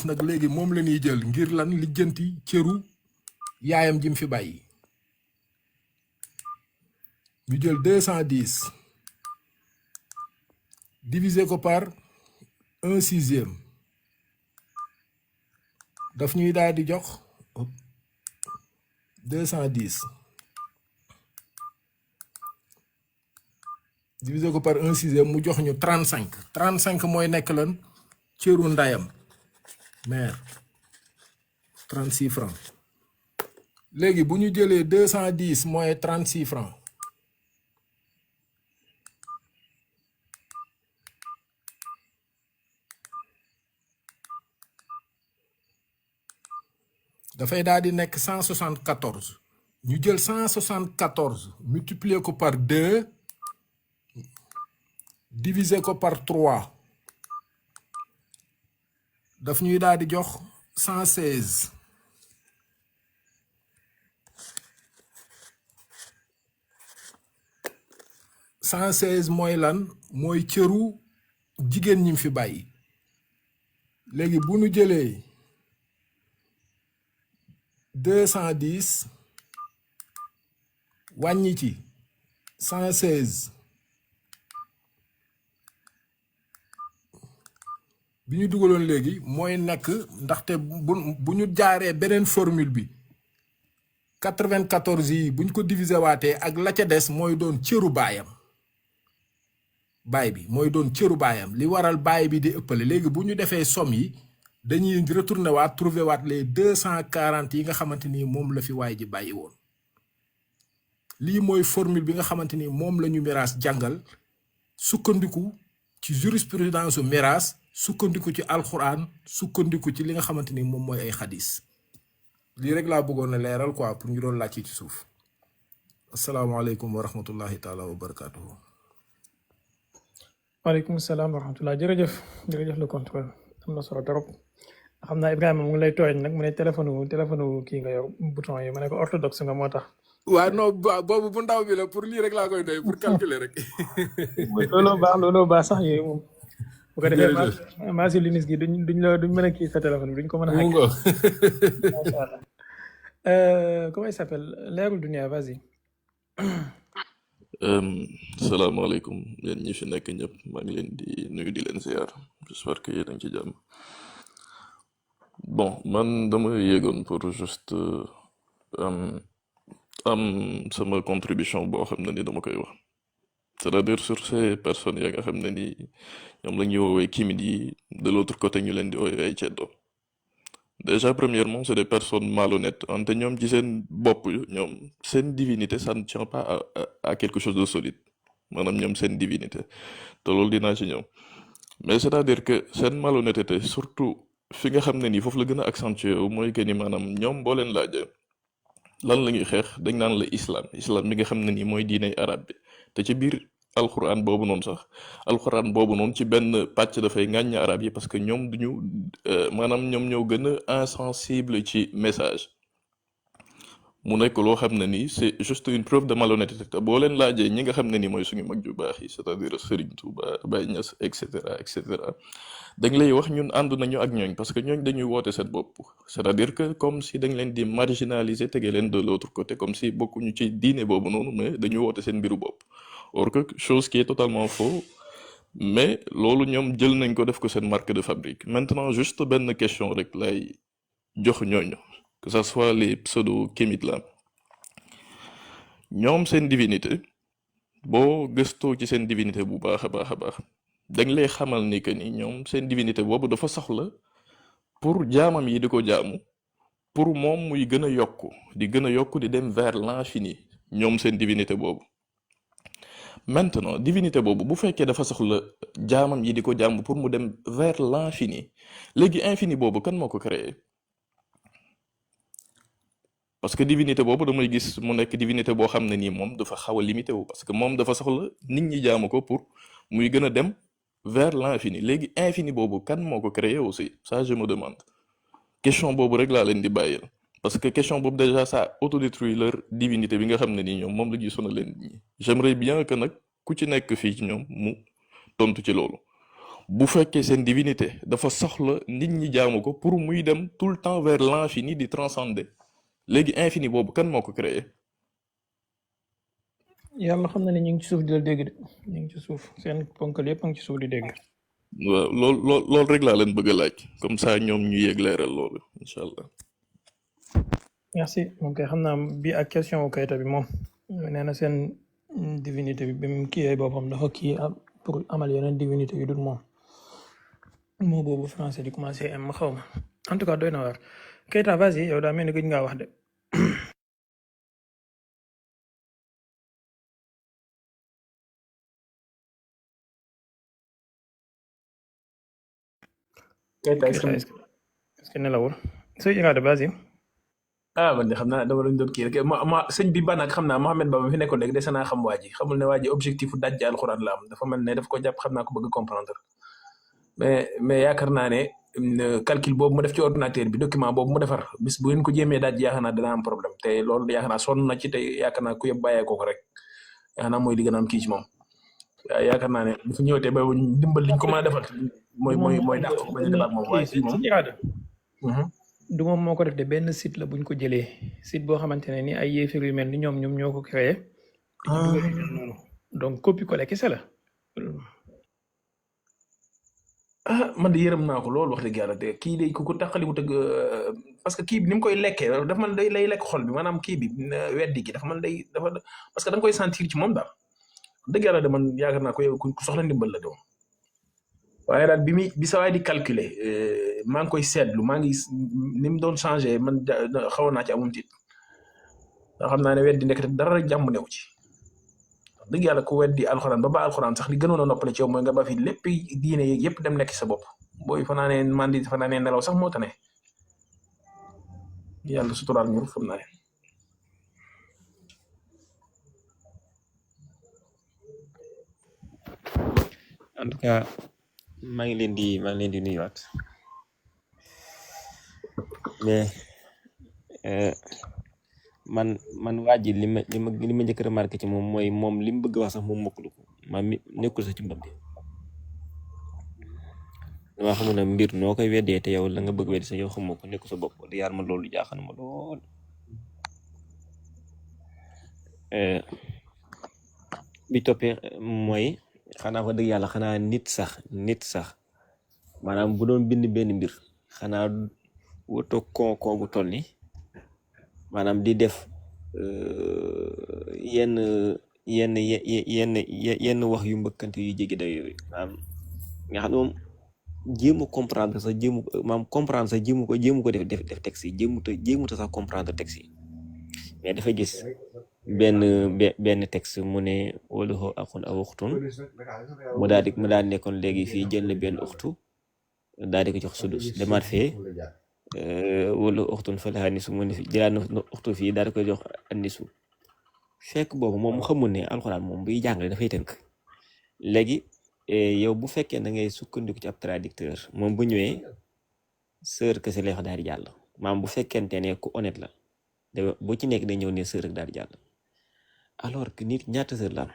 nag léegi moom la ñuy jël ngir lan lijjanti cëru yaayam jim fi bàyyi ñu jël 210 diviser ko par 1/6 daf ñuy daal di jox 210 diviser ko par 1/6 mu jox ñu 35 mooy nekk lan cëru ndayam mère 36 francs léegi bu ñu jëlee 210 mooy 36 francs dafay daal di nekk 174 ñu jël 174 multiplier ko par 2 diviser ko par 3 daf ñuy daal di jox 116 116 mooy lan mooy cëru jigéen ñi fi bàyyi léegi bu ñu jëlee 210 wàññi ci 116 bi ñu dugaloon léegi mooy nekk ndaxte bu ñu jaaree beneen formule bi 94 yi bu ñu ko diviser waatee ak la ca des mooy doon cëru baayam baay bi mooy doon cëru baayam li waral baay bi di ëppale léegi bu ñu defee somme yi dañuy retourner waat trouver waat les 240 yi nga xamante ni moom la fi waay ji bàyyi woon lii mooy formule bi nga xamante ni moom la ñu miraas jàngal sukkandiku ci jurisprudence miraas sukkandiku ci alxuraan sukkandiku ci li nga xamante ni moom mooy ay xadis lii rek laa bëggoon a leeral quoi pour ñu doon laaj ci suuf asalaamaaleykum wa rahmatullahi taala wa barakatuhu. waaleykum salaam wa rahmatullah jërëjëf le contrôle am na solo trop xam naa Ibrahima mu ngi lay tooñ nag mu ne téléphone kii nga yor bouton yi ma ne ko orthodoxe nga moo tax. waaw non boobu bu ndaw bi la pour lii rek laa koy doy pour calculer rek. looloo baax sax yooyu moom. bu ko defee maasi linis gi duñ mën a kii sa téléphone bi duñ ko mën a. macha allah comment il s'appelle Leerul Dunia vas-y. salaamaaleykum yéen ñi fi nekk ñëpp maa ngi leen di nuyu di leen ziar j'espère que yéen a ngi ci jàmm. bon man dama yéegoon pour juste am sama contribution boo xam ne ni dama koy wax c'est-à-dire sur ces personnes ya nga xam ne ni ñoom la ñuy woowee kimit yi de l'autre côté ñu leen di woowee ay ceddo. Déjà premièrement c'est des personnes malhonnêtes ante ñoom ci seen bopp ñoom seen divinité ça ne tient pas à quelque chose de solide maanaam ñoom seen divinité te loolu dinaa ci ñëw mais c'est-à-dire que seen malhonnêteté surtout fi nga xam ne nii foofu la gën a accentué wu mooy que ni maanaam ñoom boo leen laajee lan la ñuy xeex dañ naan la islam mi nga xam ne nii mooy diiney arab bi te ci biir alxuraan boobu noonu sax alxuraan boobu noonu ci benn pàcc dafay ŋàññ arab yi parce que ñoom duñu maanaam ñoom ñoo gën a insensible ci message mu nekk loo xam ne nii c'est juste une preuve de malhonnêteté te boo leen laajee ñi nga xam ne nii mooy suñu mag ju baax yi c'est-à-dire Serigne Touba Baye Niass et cetera dañ lay wax ñun ànd nañu ak ñooñ parce que ñooñ dañuy woote seen bopp c'est-à-dire que comme si dañ leen di marginaliser tege leen de l'autre côté comme si bokkuñu ci diine boobu noonu mais dañuy woote seen mbiru bopp or que chose qui est totalement faux mais loolu ñoom jël nañ ko def ko seen marque de fabrique maintenant juste benn question rek lay jox ñooñu que ça soit les pseudo kémites là ñoom seen divinité boo gëstoo ci seen divinité bu baax a baax dañ lay xamal ni que ni ñoom seen divinité boobu dafa soxla pour jaamam yi di ko jaamu pour moom muy gën a yokku di dem vers l'infini ñoom seen divinité boobu maintenant divinité boobu bu fekkee dafa soxla jaamam yi di ko jaamu pour mu dem vers l'infini léegi infini boobu kan moo ko créé parce que divinité boobu damay gis mu nekk divinité boo xam ne nii moom dafa xaw a limité wu parce que moom dafa soxla nit ñi jaamu ko pour muy gën a dem vers l'infini léegi infini boobu kan moo ko créé aussi ça je me demande question boobu rek laa leen di bàyyil parce que question boobu déjà ça autodétruit leur divinité bi nga xam ne nii ñoom moom la ñuy sonal leen ñi j'aimerais bien que nag ku ci nekk fii ci ñoom mu tontu ci loolu bu fekkee seen divinité dafa soxla nit ñi jaamu ko pour muy dem tout le temps vers l'infini di transcender léegi infini boobu kan moo ko créé. yàlla xam na ne ñu ngi ci suuf di la dégg de ñu ngi ci suuf seen ponkal yëpp a ngi ci suuf di dégg. waaw loolu rek laa leen bëgg a laaj comme ça ñoom ñu yéeg leeral loolu incha allah. merci moom kay xam naa bi ak question wu Keita bi moom nee na seen divinité bi mu kii boppam dafa kii pour amal yeneen divinité yu dul moom moo boobu français di commencé am xaw ma en tout cas doy na waar Keita vas-y yow daa mel ni gëj ngaa wax de. Keita est-ce que nelawul sëñ Iraada vas-y. man de xam naa dama doon kii rek ma sëñ bi ba nag xam naa Mohamed Ba ma fi nekkoon léegi dese naa xam waa ji xamul ne waa ji objectif u dajji alxuraan la am dafa mel ne daf ko jàpp xam naa ko bëgg comprendre mais yaakaar naa ne calcul boobu mu def ci ordinateur bi document boobu mu defar bis bu ngeen ko jéemee dajji yaakaar naa dana am problème te loolu yaakaar naa sonn na ci te yaakaar naa ku yëpp bàyyee ko rek yaakaar naa mooy li gën a am kii ci moom yaakaar naa ne dafa ñëw te ba dimbal liñ ko mën a defal mooy dàq ko bañ a defaat moom waaye fii moom du moom moo ko def de benn site la buñ ko jëlee site boo xamante ne ni ay yéefar yu mel ni ñoom ñoo ko créé. donc copie collé kese la. man de yërëm naa ko loolu wax dëgg yàlla de kii de ku ko taxali wut ak parce que kii bi ni mu koy lekkee dafa man day lay lekk xol bi maanaam kii bi weddi gi dafa man day dafa parce que da nga koy sentir ci moom daal dëgg yàlla de man yaakaar naa ko yow ku soxla ndimbal la doom waaye daal bi sa waay di calculer maa ngi koy seetlu maa ngi ni mu doon changé man xawoon naa ci amum tiit nga xam naa ne weddi nekk dara jàmm new ci dëgg yàlla ku weddi alxuraan ba alxuraan sax li gënoon a noppale ci yow mooy nga ba fi lépp diine yeeg yëpp dem nekk sa bopp booy fanaanee mandi fanaanee nelaw sax moo tane yàlla suturaal ñu xam naa. en tout cas maa ngi leen di nuyuwaat mais man waa ji li ma njëkk remarqué ci moom mooy moom li mu bëgg wax sax moom mokkulu ko ma mi nekkul sax ci mbam bi dama xamul ne mbir noo koy weddee te yow la nga bëgg weddi sax yow xamoo ko nekkul sa bopp di yaar ma loolu jaaxal ma lool. bi toppee mooy xanaa fa dëgg yàlla xanaa nit sax maanaam bu doon bind benn mbir xanaa wëtoo kon bu toll ni maanaam di def yenn wax yu mbëkkante yu jéggi day yooyu maanaam nga xam ne moom jéemu comprendre sax jéemu ko def texte yi jéemuta sax comprendre texte yi mais dafa gis benn texte mu ne walahu axun aw uxtun mu daal di nekkoon léegi fii jël na benn uxtu daal di ko jox sudus demaat fee wala uxtun fa laha nisu mu ne jëlaat na uxtu fii daal di koy jox nisu fekk boobu moom mu xamul ne alxuraan moom buy jàngale dafay tënk léegi yow bu fekkee da ngay sukkandiku ci ab traducteur moom bu ñëwee sœur kese lay wax daal di jàll maam bu fekkente ne ku honnête la bu ci nekk day ñëw ne sœur rek daal di jàll alors que nit ñaata sœur la am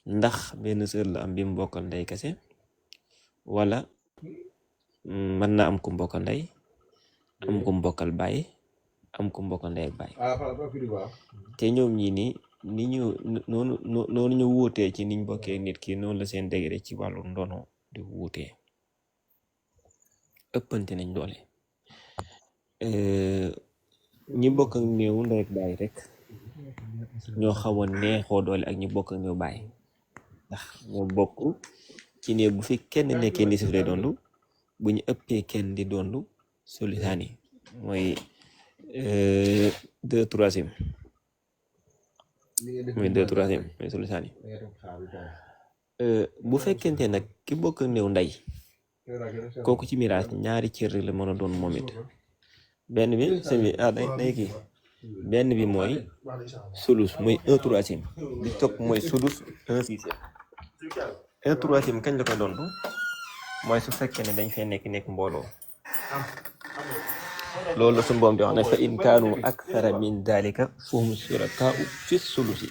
ndax benn sœur la am bi mu bokkal ndey kese wala mën na am ku mbokkal ndey am ku mbokkal baay am ku mbokkal ndey ak baay te ñoom ñii ni ñu noonu ñu wuutee ci niñ bokkee nit ki noonu la seen degré ci wàllu ndono di wuutee ëppante nañ doole ñi bokk ak néew ndey ak baay rek ñoo xawoon neexoo doole ak ñi bokk ak néew baay ndax ñoo bokk ci néew bu fi kenn nekkee ni suuf lay dondu bu ñu ëppee kenn di dondu solisaani mooy 2/3 mooy solisaani bu fekkente nag ki bokk ak néew ndey kooku ci miraas ñaari cër la mën a doon moom it benn bi semi day kii benn bi mooy sulus mooy 1/3 bi topp mooy sudus 1/6 1/3 kañ la koy doon mooy su fekkee ne dañ fee nekk mbooloo loolu la suñu boom di wax ne fa in kaanu akthara min dalika fahum shurakaa'u fi sulusi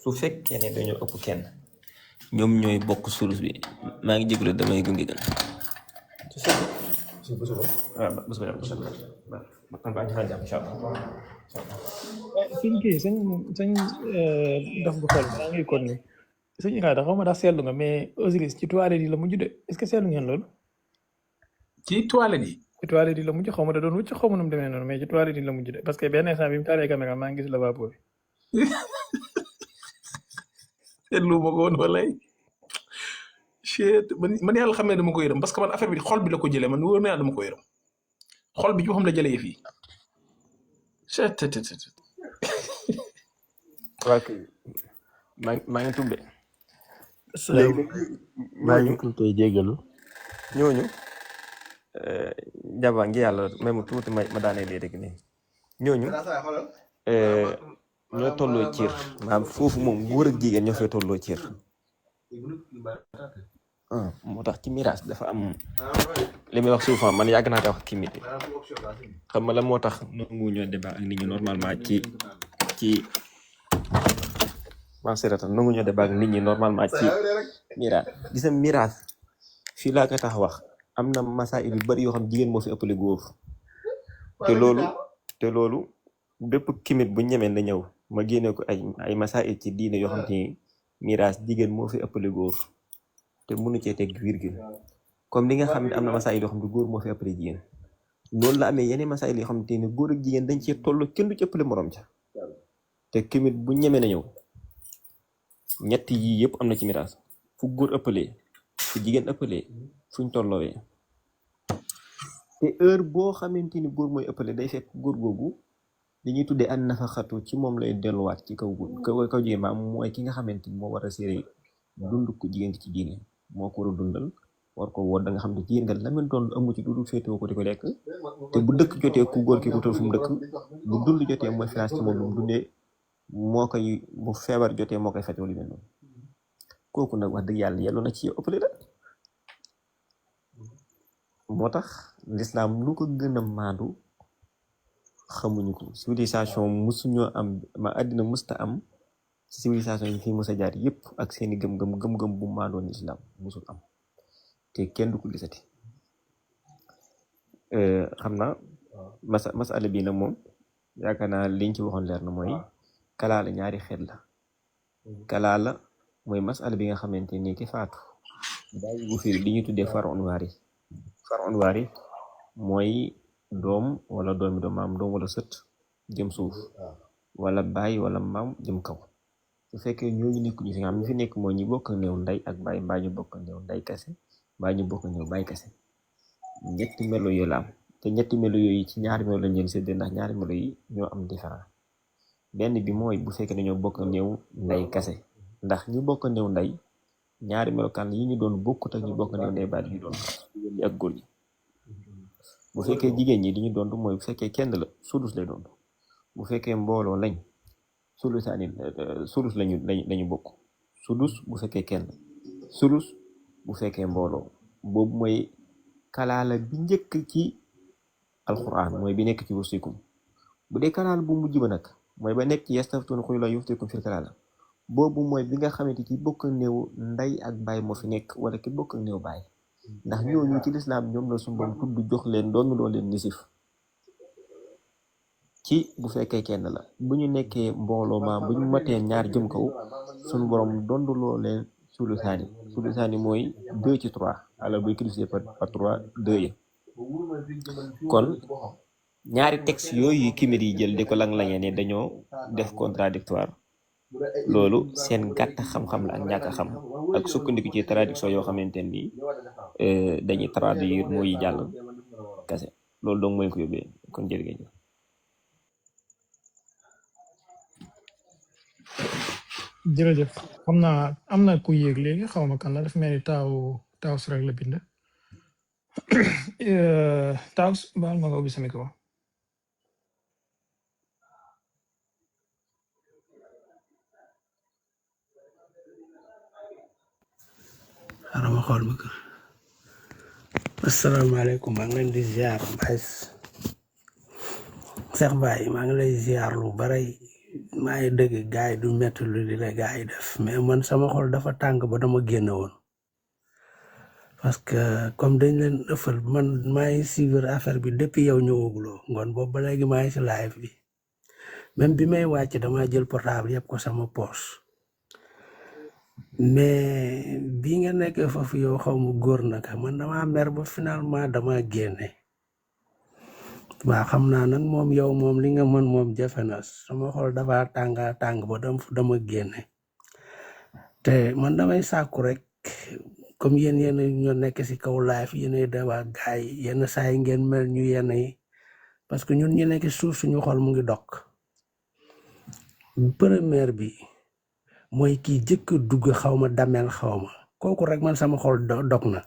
su fekkee ne dañoo ëpp kenn ñoom ñooy bokk sulus bi maa ngi jégalu damay gunge gën sëñ kii sëñ daf bu xel maa ngi kon ni sëñ Iraada xaw ma ndax seetlu nga mais Osiris ci toilette yi la mujj de est-ce que seetlu ngeen loolu ci toilette yi. ci toilette yi la mujj xaw ma da doon wucc xaw ma nu mu demee noonu mais ci toilette yi la mujj de parce que benn instant bi mu taalee caméra maa ngi gis lavabo bi seetlu ma ko woon walay man yàlla xam ne dama ko yërëm parce que man affaire bi xol bi la ko jëlee man wóor na yàlla dama ko yërëm xol bi ci xam la jëlee fii maa ngi tubbe léegi maa ngi koy jégalu ñooñu jaba ngi yàlla même tuuti ma daanee lii rek nii ñooñu ñoo tolloo cër maanaam foofu moom góor ak jigéen ñoo fay tolloo cër moo tax ci miraas dafa am li muy wax souvent man yàgg naa ko wax kimit xam nga la moo tax nangu ñoo débat ak nit ñi normalement ci maserata nangu ñoo débat ak nit ñi normalement ci miraas gis nga miraas fii laa ko tax wax am na masail yu bari yoo xam jigéen moo fi ëppale góor te loolu bépp kimit bu ñemee na ñëw ma génne ko ay masail ci diine yoo xam ci miraas jigéen moo fi ëppale góor te mënu cee teg virgule comme li nga xam ne am na masail yoo xam ne góor moo fi ëppale jigéen loolu la amee yeneen masail yoo xam ne góor ak jigéen dañ cee toll kenn du ci ëppale morom ca te kimit bu ñemee na ñëw ñett yii yëpp am na ci miraas fu góor ëppalee fu jigéen ëppalee fuñ tolloowee te heure boo xamante ni góor mooy ëppale day fekk góor googu dañuy tuddee an nafaxatu ci moom lay delluwaat ci kaw jigéen maam mooy ki nga xamante ni moo war a séere dund ko jigéen ci diine moo ko war a dundal war ko woon da nga xam ne jiir nga lamen doon amu ci dudul féetewoo ko di ko lekk te bu dëkk jotee ku góor ki wutal fu mu dëkk bu dund jotee mooy finance ci moom lu mu dundee moo koy bu feebar jotee moo koy faj wala mel noonu kooku nag wax dëgg yàlla yelloo na ci ëppale la moo tax l'islam lu ko gën a maandu xamuñu ko civilisation musuñoo am ma àddina musta am ci civilisation yi fi mës a jaar yépp ak seeni gëm-gëm bu maandoon l'islam musul am te kenn du ko gisati xam naa masala bi nag moom yaakaar naa liñ ci waxoon leer na mooy kalaala ñaari xeet la kalaala mooy masala bi nga xamante ni ki faatu bàyyi bu fi li ñu tuddee far'un waari mooy doom wala doomi doom maam doom wala sët jëm suuf wala baay wala maam jëm kaw su fekkee ñooñu nekk ñu fi nga xam ñu fi nekk mooy ñi bokk néew ndey ak baay mbaa ñu bokk néew ndey kese mbaa ñu bokk néew baay kese ñetti melo yooyu la am te ñetti melo yooyu ci ñaari melo lañ leen séddee ndax ñaari melo yi ñoo am différent benn bi mooy bu fekkee dañoo bokk néew ndey kese ndax ñi bokk néew ndey ñaari melokaan yi ñu doon bokkut ak ñu bokk néew ndey baay ñu doon jigéen ñi ak góor ñi bu fekkee jigéen ñi li ñu doon mooy bu fekkee kenn la sudus lay doon bu fekkee mbooloo lañ sudus lañu bokk sudus bu fekkee kenn sudus bu fekkee mbooloo boobu mooy kalaala bi njëkk ci alquran mooy bi nekk ci wursikum bu dee kalaala bu mujj ba nag mooy ba nekk ci yastaftuna qul la yuftikum fil kalaala boobu mooy bi nga xamante ci bokk néew ndey ak baay moo fi nekk wala ki bokk néew baay ndax ñooñu ci lislaam ñoom la suñu borom tudd jox leen doon loo leen nisif ci bu fekkee kenn la bu ñu nekkee mbooloo ma bu ñu matee ñaar jëm kaw suñu borom donduloo leen sulusaani mooy 2 ci 3 alors buy multiplier par 3 2 ya kon ñaari texte yooyu kimir yi jël di ko lang-langee ne dañoo def contradictoire loolu seen gàtt xam-xam la ak ñàkk xam ak sukkandiku ci traduction yoo xamante ni dañuy traduire mooy jàll kase loolu donc mooy ko yóbbee kon jërëjëf. jërëjëf xam naa am na ku yéeg léegi xaw ma kan la dafa mel ni taaw si rek la bind taaw baal ma nga ubbi sa micro. xaaral ma xool micro. asalaamaaleykum maa ngi leen di ziar Baye Cheikh Baye maa ngi lay ziar lu bari maa ngi dëgg gaay du métti lu di la gaay def mais man sama xol dafa tàng ba dama génn woon parce que comme dañ leen ëffal man maa ngi suivre affaire bi depuis yow ñëwaguloo ngoon boobu ba léegi maa ngi si live bi même bi may wàcc dama jël portable yëpp ko sama poche mais bi nga nekk foofu yow xaw ma góor naka man dama mer ba finalement dama génne waaw xam naa nag moom yow moom li nga mën moom jafe na sama xol dafa tàng ba dama génne te man damay sàkku rek comme yéen ñoo nekk si kaw live yéen dawa gaay yenn saa yi ngeen mel ñu yenn yi parce que ñun ñu nekk suuf suñu xol mu ngi dog première bi mooy kii jëkk dugg xawma damel xawma kooku rek man sama xol dog na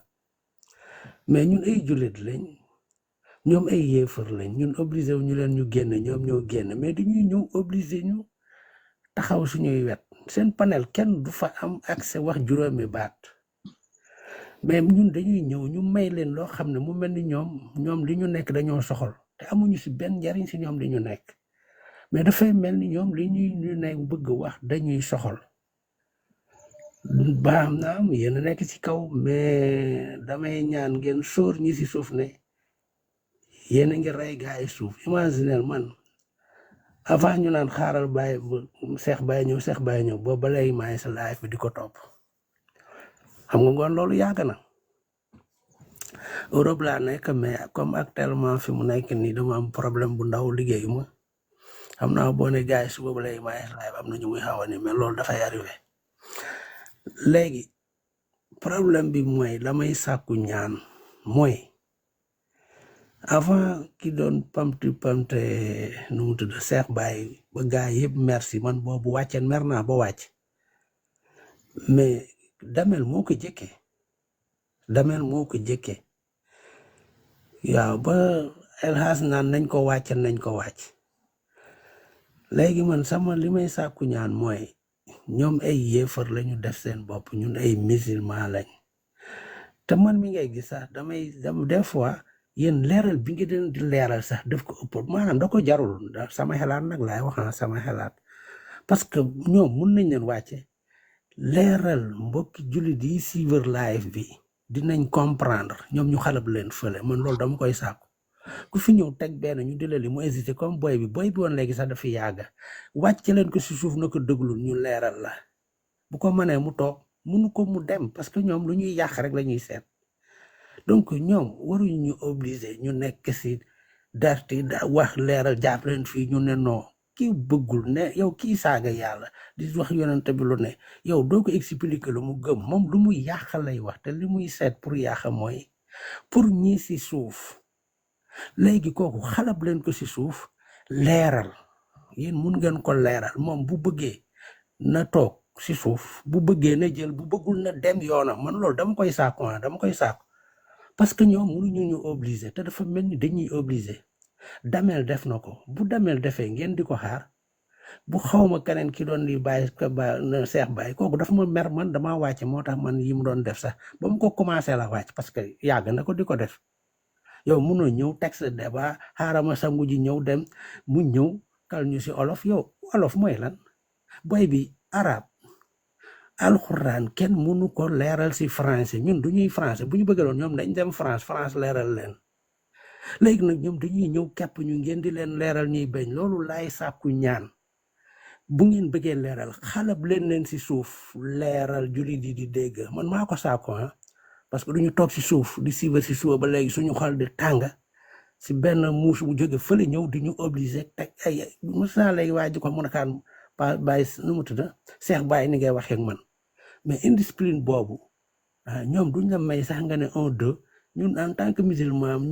mais ñun ay jullit lañ ñoom ay yéefar lañ ñun obligé wu ñu leen ñu génn ñoom ñoo génn mais dañuy ñëw obligé ñu taxaw suñuy wet seen panel kenn du fa am accès wax juróomi baat mais ñun dañuy ñëw ñu may leen loo xam ne mu mel ni ñoom li ñu nekk dañoo soxal te amuñu si benn njariñ si ñoom li ñu nekk mais dafay mel ni ñoom li ñu nekk bëgg wax dañuy soxal baax na am yéen a nekk ci kaw mais damay ñaan ngeen sóor ñi si suuf ne yéen a ngi rey gaay suuf imaginel man avant ñu naan xaaral bàyyi Cheikh Baye ñëw boobu ba léegi maa ngi sa live bi di ko topp xam nga ngoon loolu yàgg na Europe laa nekk mais comme actuellement fi mu nekk nii dama am problème bu ndaw liggéeyu ma xam naa boo ne gaay su boobu léegi maa ngi sa live am na ñu muy xaw a ni mais loolu dafay arrivé léegi problème bi mooy damay sàkku ñaan mooy avant ki doon pamte nu mu tudd Cheikh Baye ba gaay yëpp merci man boobu wàcceen mer naa ba wàcc mais damel moo ko jëkkee damel moo ko jëkkee waaw ba elhas naan nañ ko wàcc léegi man sama li may sàkku ñaan mooy ñoom ay yéefar lañu def seen bopp ñun ay musulman lañ te man mi ngay gis sax des fois yéen leeral bi nga den di leeral sax def ko ëpp maanaam da ko jarul sama xelaat nag laay wax sama xelaat parce que ñoom mun nañ leen wàcce leeral mbokki jullit yi suivre live bi dinañ comprendre ñoom ñu xalab leen fële man loolu dama koy sàkku ku fi ñëw teg benn ñu dila li mu hésité comme boy bi woon léegi sax dafa yàgga wàcc leen ko si suuf na ko dëglul ñu leeral la bu ko mënee mu toog munu ko mu dem parce que ñoom lu ñuy yàq rek la ñuy seet donc ñoom waruñu ñu obligé ñu nekk si darti wax leeral jàpp leen fii ñu ne non kii bëggul ne yow kii saaga yàlla di wax yonente bi lu ne yow doo ko expliquer lu mu gëm moom lu muy yàq lay wax te li muy seet pour yàq mooy pour ñi si suuf léegi kooku xalab leen ko si suuf leeral yéen mun ngeen ko leeral moom bu bëggee na toog si suuf bu bëggee na jël bu bëggul na dem yoonam man loolu dama koy sàkku parce que ñoom mënuñu ñu obligé te dafa mel ni dañuy obligé damel def na ko bu damel defee ngeen di ko xaar bu xawma keneen ki doon di bàyyi ko ba Cheikh Baye kooku dafa ma mer man damaa wàcce moo tax man yi mu doon def sax ba mu ko commencé la wàcc parce que yàgg na ko di ko def yow mënoo ñëw texte débat xaarama sangu ji ñëw dem mu ñëw kal ñu si olof yow olof mooy lan boy bi arab alxuraan kenn mënu ko leeral si français ñun du ñuy français bu ñu bëggaloon ñoom dañ dem France leeral leen léegi nag ñoom dañuy ñëw képp ñu ngeen di leen leeral ñuy bañ loolu laay sàkku ñaan bu ngeen bëggee leeral xalab leen si suuf leeral jullit yi di dégg man maa ko sàkku parce que duñu toog si suuf di siiwal si suuf ba léegi suñu xol di tàng si benn muus bu jóge fële ñëw di ñu obligé teg ay mosaa lay waa ji ko mën a kaan bàyyi nu mu tudd Cheikh Baye ni ngay waxee ak man mais indiscipline boobu ñoom duñ la may sax nga ne 1 2 ñun en tant que musulman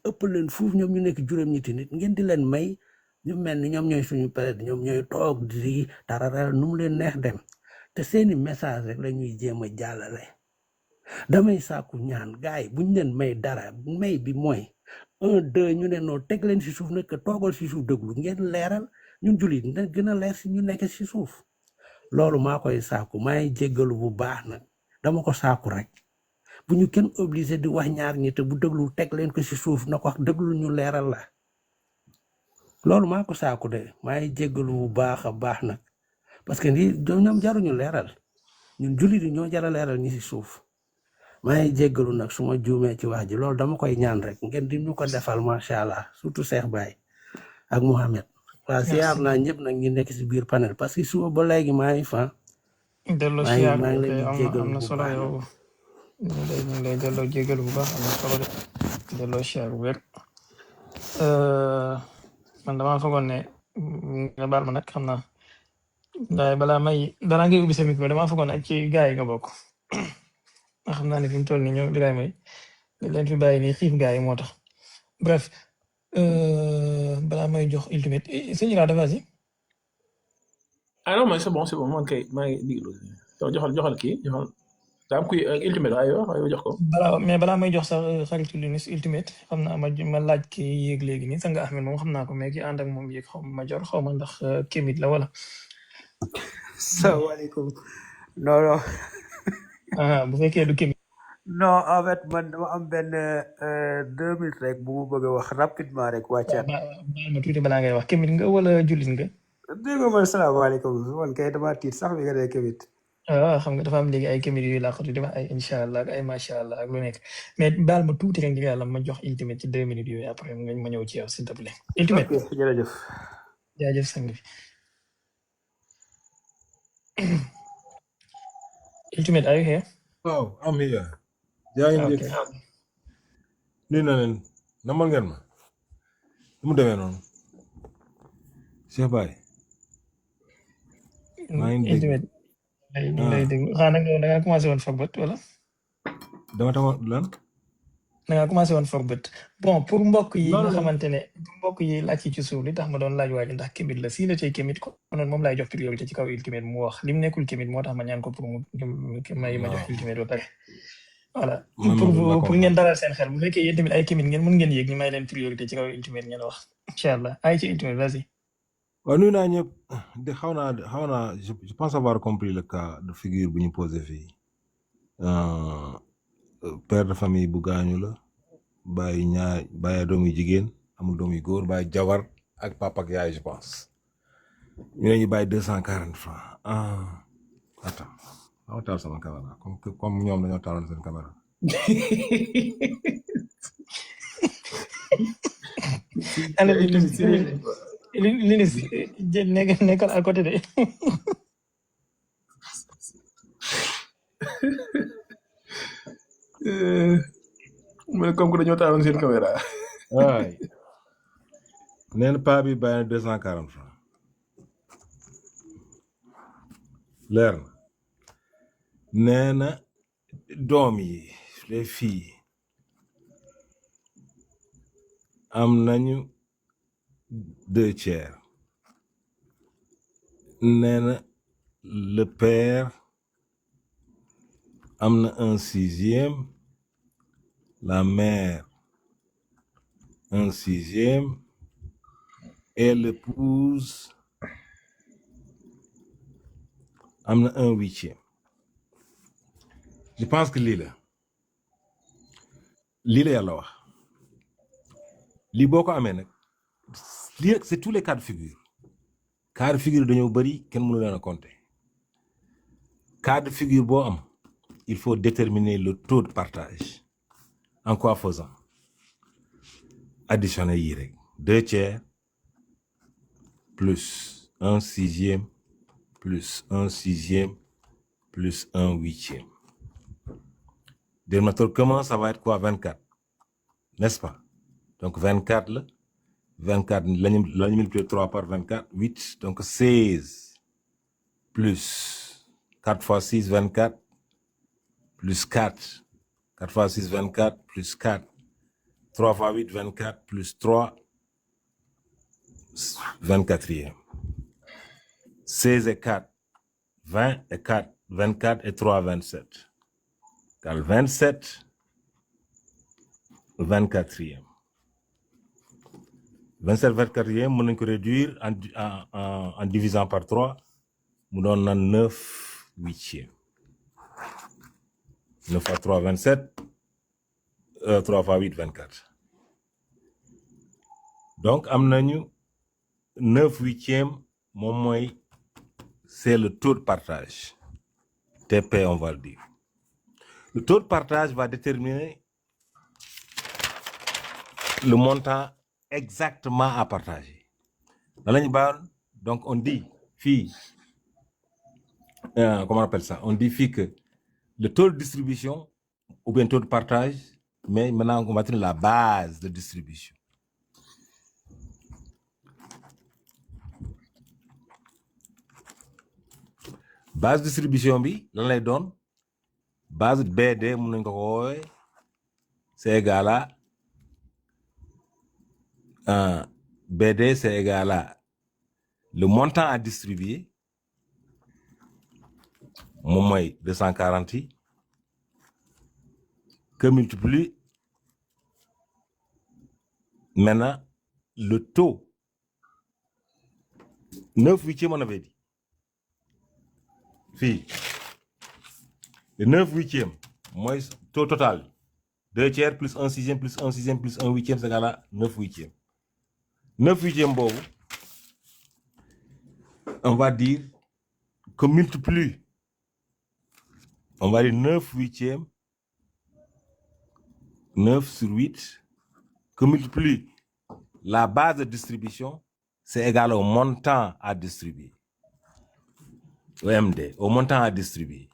ëpp leen fuuf ñoom ñu nekk juróom-ñetti nit ngeen di leen may ñu mel ni ñoom ñooy suñu période ñoom ñooy toog di tararal nu mu leen neex dem te seeni message rek la ñuy jéem a jàllale damay sàkku ñaan gaay buñ leen may dara may bi mooy 1 2 ñu ne noo teg leen si suuf nekk toogal si suuf déglu ngeen leeral ñun jullit na gën a leer si ñu nekk si suuf loolu maa koy sàkku maay jéggalu bu baax nag dama ko sàkku rek bu ñu kenn obligé di wax ñaar ñi te bu déglu teg leen ko si suuf na ko wax déglu ñu leeral la loolu maa ko sàkku de maay jéggalu bu baax a baax nag parce que nii ñoom jaruñu leeral ñun jullit yi ñoo jara leeral ñi si suuf maay jéggalu nag su ma juumee ci wax ji loolu dama koy ñaan rek ngeen di ñu ko defal macha allah surtout Cheikh Baye ak Mohamed waaw siyaar naa ñëpp nag ñu nekk si biir panel parce que suba ba léegi maa ngi fa delloo maa siyaar ngi leen di jéggalu am na bu solo baax yow ñu lay delloo jégalu bu baax am na solo de delloo siyaar bu wér man damaa foogoon ne nga baal ma nag xam naa ndaay balaa ngay ubbi sa micro damaa foogoon ne ci gaa yi nga bokk nga xam naa ne fi mu toll nii ñoom diraay may leen fi bàyyi nii xiif gaa yi moo tax bref balaa may jox ultimate sëñ Ira dafa si ah non mais c'est bon man kay maa ngi diglu joxal kii joxal daa am kuy ultimate aywa jox ko. balaa may jox sax xaritu Lunis ultimate xam naa ma laaj ki yéeg léegi nii Sanga Ahmed moom xam naa ko mais ki ànd ak moom yéeg xaw ma jor xaw ma ndax kémit la wala. salaamaaleykum non bu fekkee du kémit. non en fait man dama am benn 2 minutes rek bu mu bëgg a wax rapidement rek wàccaat. baal ma tuuti balaa ngay wax kémit nga wala jullit nga. dégg nga man salaamaaleykum man kay dama tiit sax bi nga dee kémit. xam nga dafa am léegi ay kémit yu laqatu di wax ay incha allah ak ay macha allah ak lu nekk mais baal ma tuuti rek ngir yàlla ma jox ultimate ci 2 minutes yooyu après ma ñëw ci yow s'il te plaît. ultimate ok jërëjëf. jaajëf sang bi. ultimate are you here? waaw am here. jaa ngeen jëf nuyu na leen namal ngeen ma nu mu demee noonu Cheikh Baye maa ngi dégg ñu lay dégg xanaa da nga commencé woon foog bët wala dama tama lan da nga commencé woon foog bët bon pour mbokk yi nga xamante ne mbokk yi laaj ci suuf li tax ma doon laaj waaji ndax kémit la si la tey kémit ko noonu moom laay jox priorité ci kaw ultimate mu wax li mu nekkul kémit moo tax ma ñaan ko pour mu may ma jox ultimate ba pare voilà man ma loolu laa pour comprendre. ngeen dalal seen xel bu fekkee yéen tamit ay kimit ngeen mën ngeen yéeg ñu may leen priorité ci kaw ultimate ngeen wax incha allah ay ci ultimate vas-y. waaw nuyu naa ñëpp de xaw naa je pense avoir compris le cas de figure bu ñu posé fii père de famille bu gaañu la bàyyi doom yu jigéen amul doom yu góor bàyyi jabar ak papa ak yaay je pense ñu ne ñu bàyyi 240 francs attends dama taal sama caméra comme ñoom dañoo taaloon seen caméra. ana Linis nekkal à côté de. mais comme que dañoo taaloon seen caméra. waay nee na paa bi bàyyi na 240 francs leer na nee na doom yi les filles am nañu 2/3 nee na le père am na 1/6 la mère 1/6 et l'épouse am na 1/8. je pense que lii la yàlla wax lii boo ko amee nag lii rek c'est tous les cas de figure dañoo bëri kenn mënu leen a compter cas de figure boo am il faut déterminer le taux de partage en quoi faisant additionner yii rek 2/3 plus 1/6 plus 1/6 plus 1/8. Dénominateur commun, ça va être quoi? 24, n'est-ce pas? Donc 24 là, 24, la multiplier 3 par 24, 8, donc 16 plus 4 fois 6, 24, plus 4, 4 fois 6, 24, plus 4, 3 fois 8, 24, plus 3, 24e. 16 et 4, 20 et 4, 24 et 3, 27. Cal 27, 24e. 27, 24e, on peut réduire en divisant par 3, nous donne 9/8. 9 fois 3, 27. 3 fois 8, 24. Donc, amnañu 9/8, c'est le taux de partage. TP, on va le dire. Le taux de partage va déterminer le montant exactement à partager. Donc, on dit, comment on appelle ça? On dit que le taux de distribution ou bien taux de partage, mais maintenant, on va tenir la base de distribution. Base de distribution, lan lay doon base BD, c'est égal à BD, c'est égal à le montant à distribuer, 240, que multiplie maintenant le taux 9/8, on avait dit. Le 9/8, moi, taux total, 2/3 plus 1/6 plus 1/6 plus 1/8, c'est égal à 9/8. 9/8, bon, on va dire que multiplie, on va dire 9/8, 9 sur 8, que multiplie la base de distribution, c'est égal au montant à distribuer. OMD, au montant à distribuer.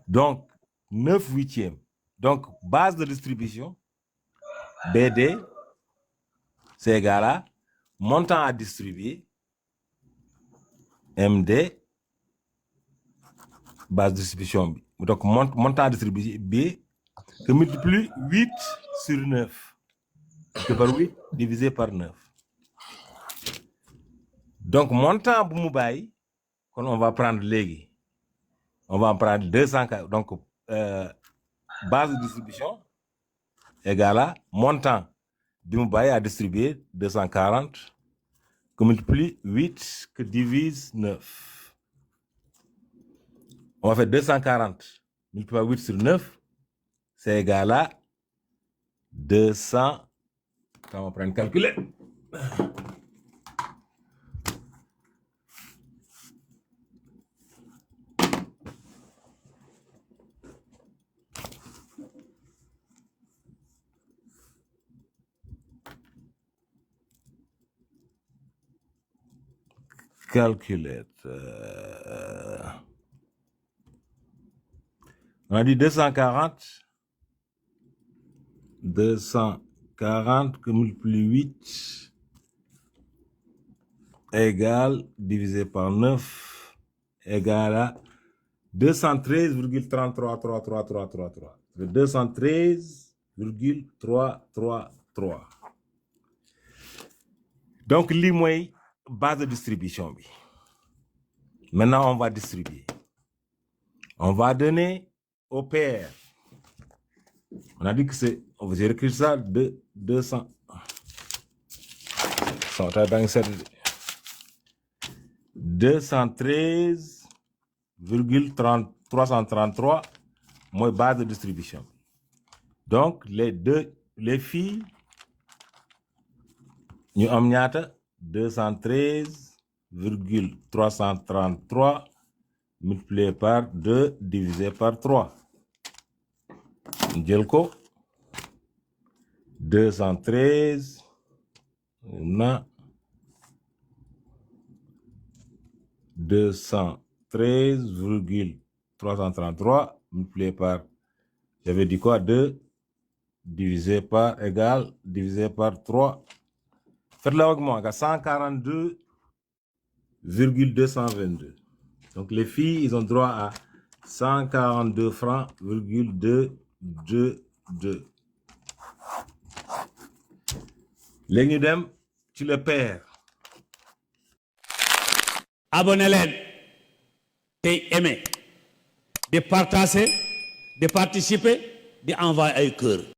Donc, 9/8. Donc, base de distribution, BD, c'est égal à montant à distribuer, MD, base de distribution. Donc, montant à distribuer, B, que multiplie 8 sur 9. Que par 8 divisé par 9. Donc, montant pour Moubaï, on va prendre légui. On va en prendre 200. Donc, base de distribution égale à montant bi mu bàyyi à distribuer 240 que multiplie 8 que divise 9. On va faire 240 multiplié par 8 sur 9, c'est égal à 200. On va prendre une calculette. Calculette. On a dit 240. 240 que multiplie 8 égale divisé par 9 égale à 213,333333. 213,333. Donc, lii mooy base de distribution bi. Maintenant, on va distribuer. On va donner au père. On a dit que c'est, j'ai écrit ça de 200. 213,333 mooy base de distribution. Donc, les filles, ñu am ñaata 213,333 multiplié par 2 divisé par 3. Ñu jël ko 213 na 213,333 multiplié par, j'avais dit quoi, 2 divisé par égal divisé par 3. Faites-le avec moi, 142,222. Donc les filles, ils ont droit à 142 francs, 222. Léegi ñu dem ci le père. Abonnez leen tey aimer, de partager, de participer, de envoyer ay cœur.